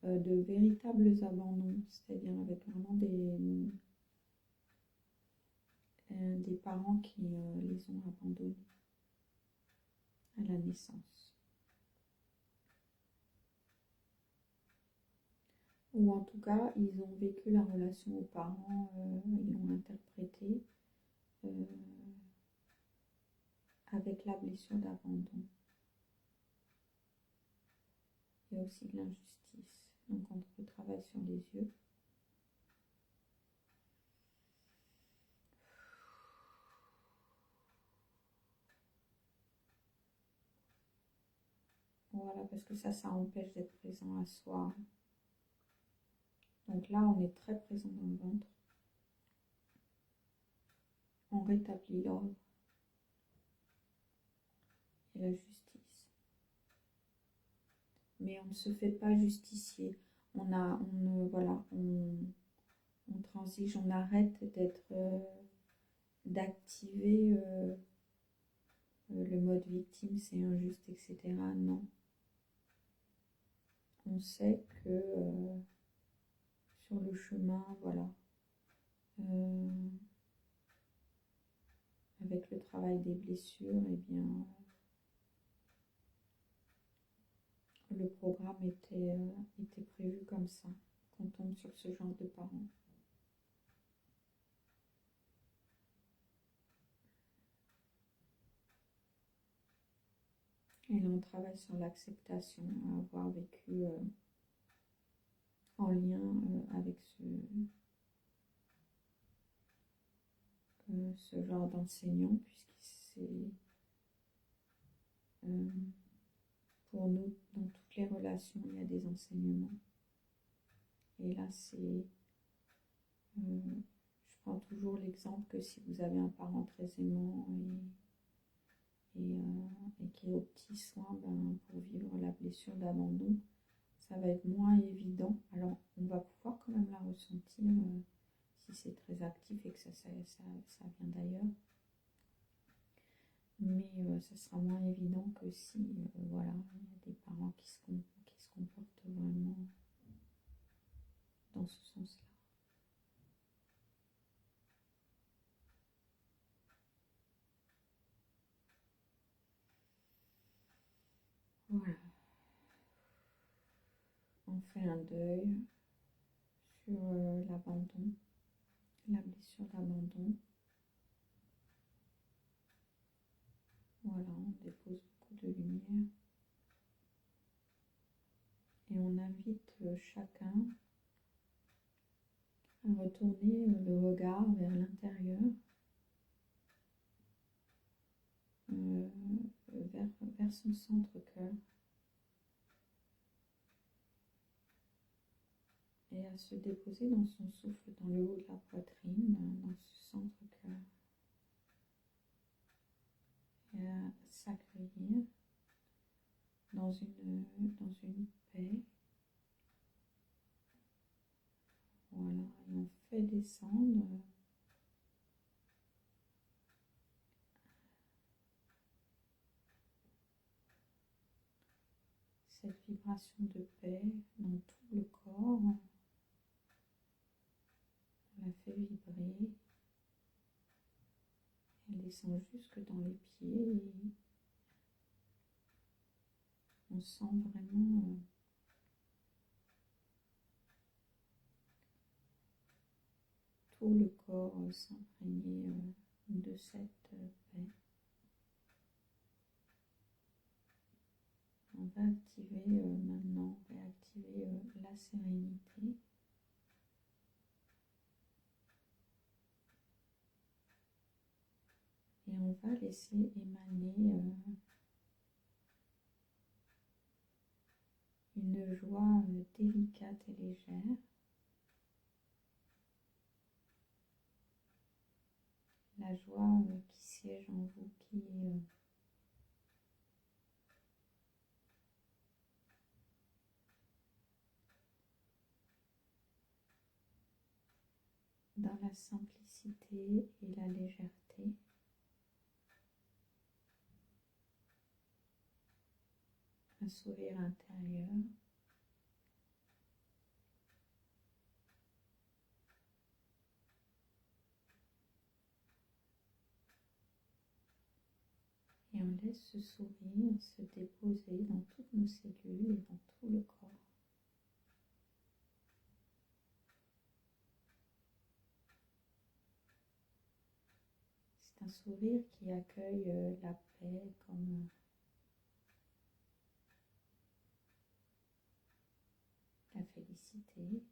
de véritables abandons, c'est-à-dire avec vraiment des parents qui les ont abandonnés à la naissance. Ou en tout cas, ils ont vécu la relation aux parents, ils l'ont interprétée avec la blessure d'abandon. Il y a aussi de l'injustice. Donc on retravaille sur les yeux. Voilà, parce que ça empêche d'être présent à soi. Donc là, on est très présent dans le ventre. On rétablit l'ordre et la justice. Mais on ne se fait pas justicier. Voilà, on transige, on arrête d'activer le mode victime, c'est injuste, etc. Non. On sait que sur le chemin, voilà, avec le travail des blessures, eh bien, le programme était prévu comme ça, qu'on tombe sur ce genre de parents. Et là, on travaille sur l'acceptation, à avoir vécu en lien avec ce genre d'enseignant, puisque c'est pour nous, dans toutes les relations, il y a des enseignements. Et là, je prends toujours l'exemple que si vous avez un parent très aimant et qui est aux petits soins, pour vivre la blessure d'abandon, ça va être moins évident. Alors, on va pouvoir quand même la ressentir si c'est très actif et que ça vient d'ailleurs. Mais ça sera moins évident que si, voilà, il y a des parents qui se comportent vraiment dans ce sens-là. fait un deuil sur l'abandon, la blessure d'abandon. Voilà, on dépose beaucoup de lumière. Et on invite chacun à retourner le regard vers l'intérieur, vers son centre-cœur. Et à se déposer dans son souffle, dans le haut de la poitrine, dans ce centre-cœur. Et à s'accueillir dans une paix. Voilà, et on fait descendre cette vibration de paix dans tout le corps. On la fait vibrer. Elle descend jusque dans les pieds et on sent vraiment tout le corps s'imprégner de cette paix. On va activer maintenant, réactiver la sérénité. Et on va laisser émaner une joie délicate et légère. La joie qui siège en vous, qui est dans la simplicité et la légèreté. Un sourire intérieur. Et on laisse ce sourire se déposer dans toutes nos cellules et dans tout le corps. C'est un sourire qui accueille la paix comme la félicité.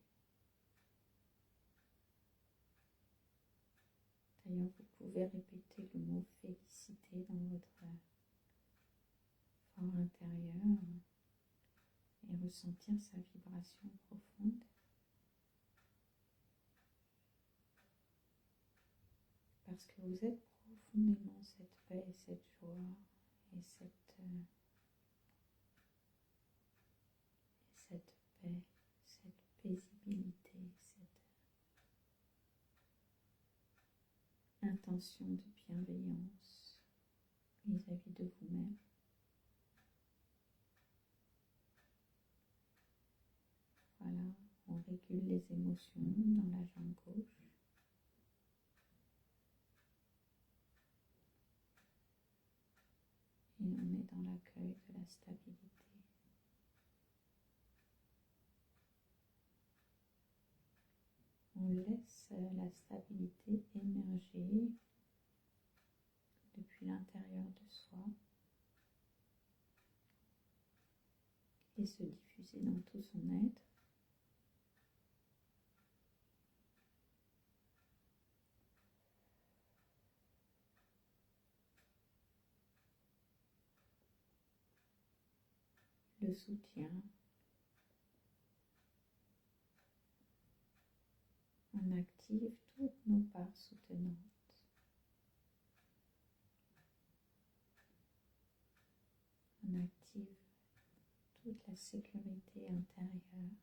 D'ailleurs, vous pouvez répéter le mot félicité dans votre fort intérieur et ressentir sa vibration profonde. Parce que vous êtes profondément cette paix et cette joie et cette paix, cette paisibilité, cette intention de bienveillance vis-à-vis de vous-même. Voilà, on régule les émotions dans la jambe gauche. Et on est dans l'accueil de la stabilité. On laisse la stabilité émerger depuis l'intérieur de soi et se diffuser dans tout son être. Le soutien. On active toutes nos parts soutenantes. On active toute la sécurité intérieure.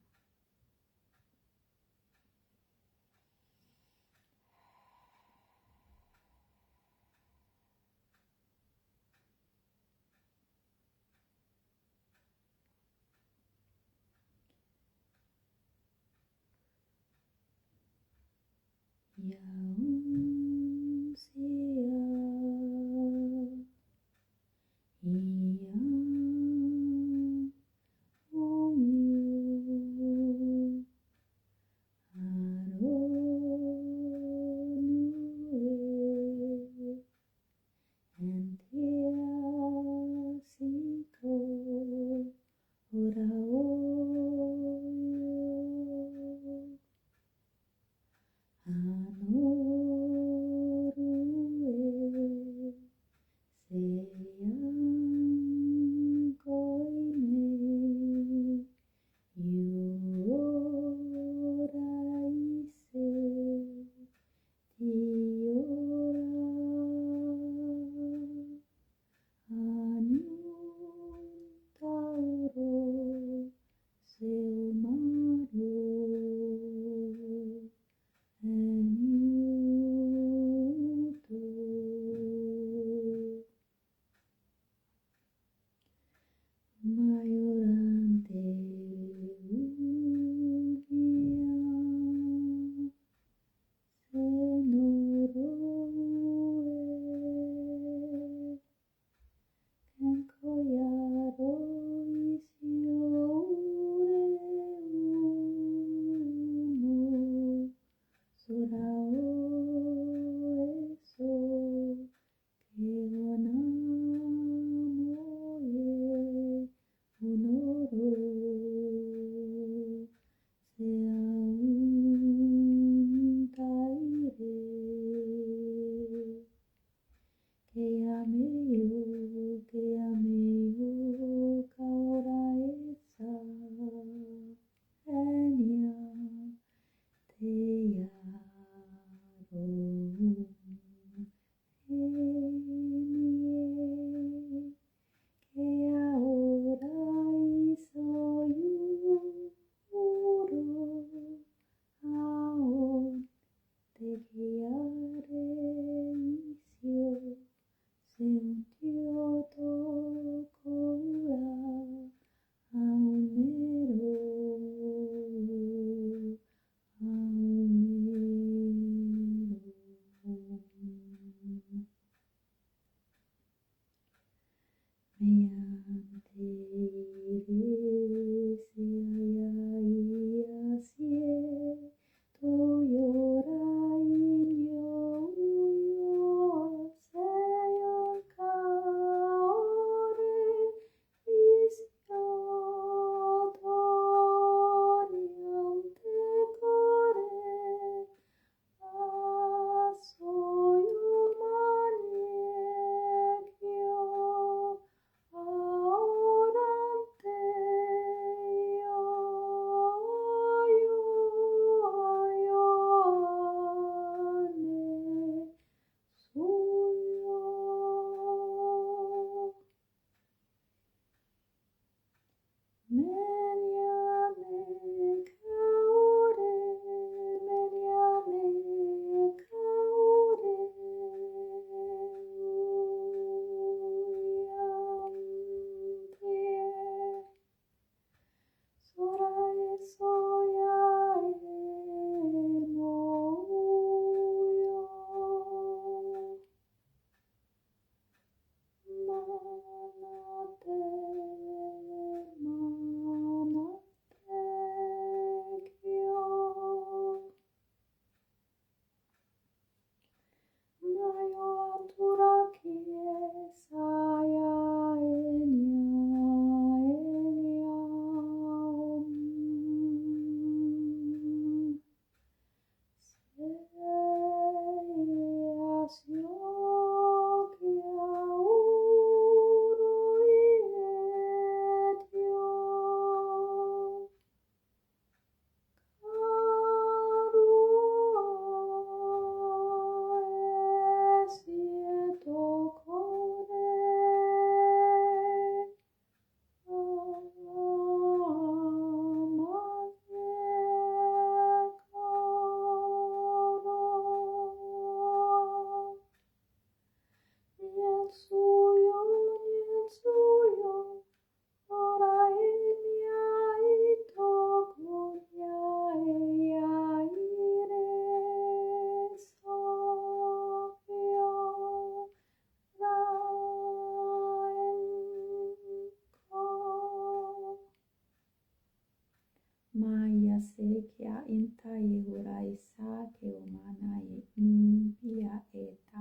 inta ye ora isa ke o mana ye impia eta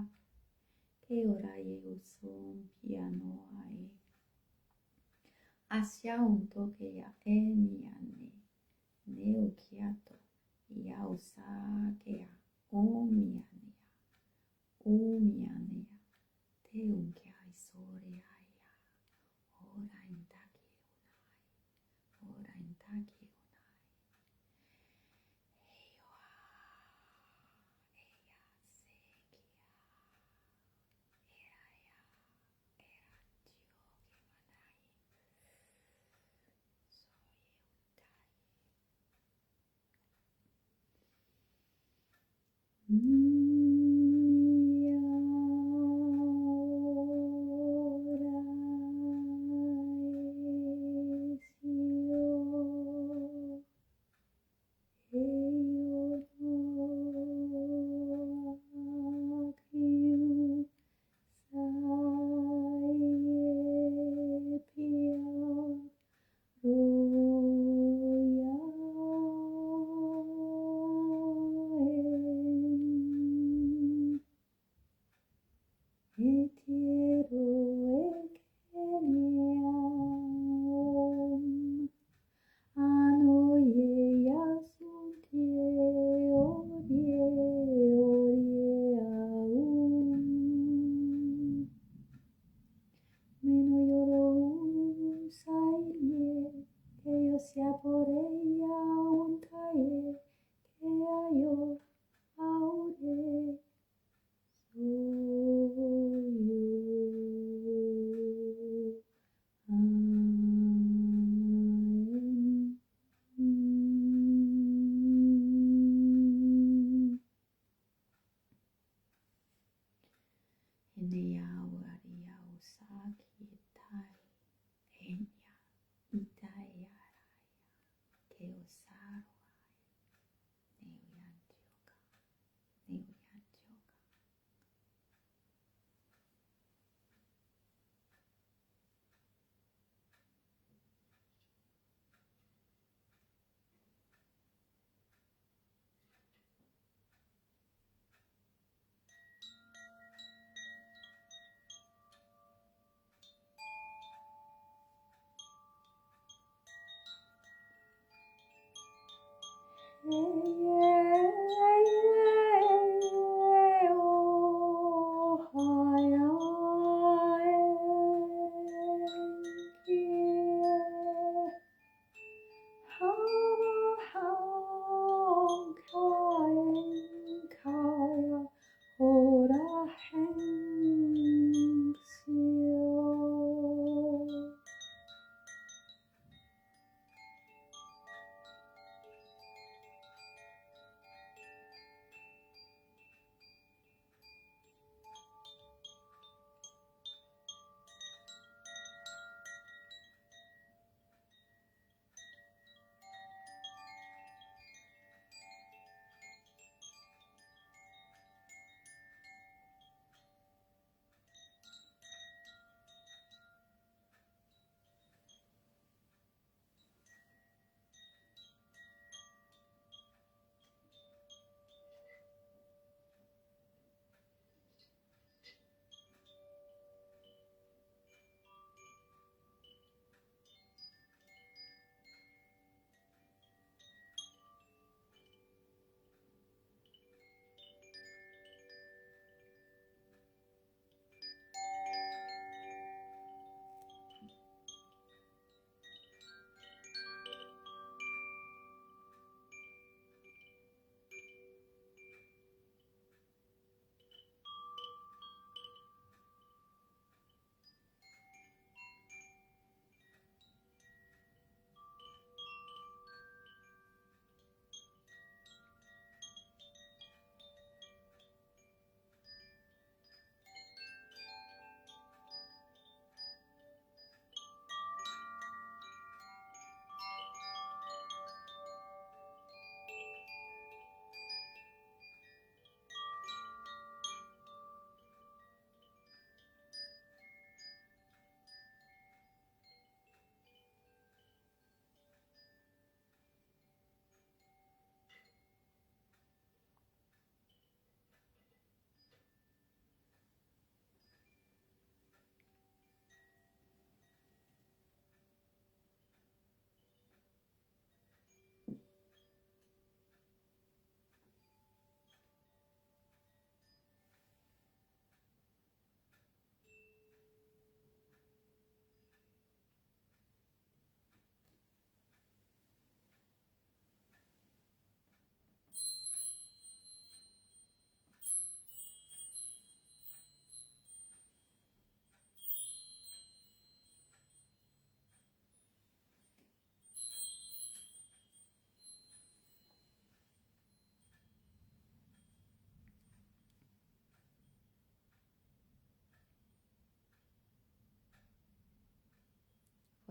ke ora ye uson piano ai asia un toke ya eniane ne ukiato ya usa ke ya omiane te unke ai sore ai ora intaki unai ora intaki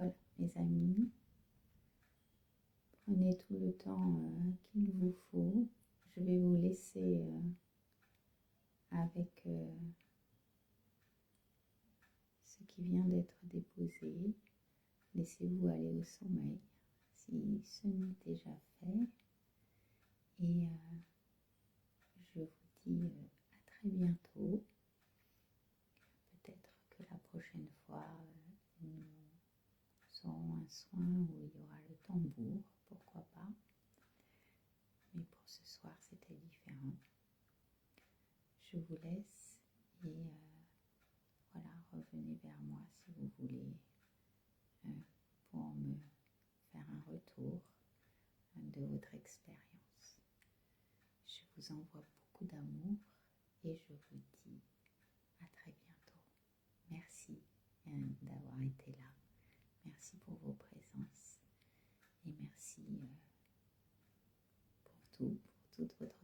Voilà, mes amis, prenez tout le temps qu'il vous faut. Je vais vous laisser avec ce qui vient d'être déposé. Laissez-vous aller au sommeil si ce n'est déjà fait. Et je vous dis à très bientôt. Peut-être que la prochaine fois, nous aurons un soin où il y aura le tambour, pourquoi pas. Mais pour ce soir, c'était différent. Je vous laisse et voilà, revenez vers moi si vous voulez pour me faire un retour de votre expérience. Je vous envoie beaucoup d'amour et je vous dis à très bientôt. Merci d'avoir été là. Merci pour vos présences et merci pour toute votre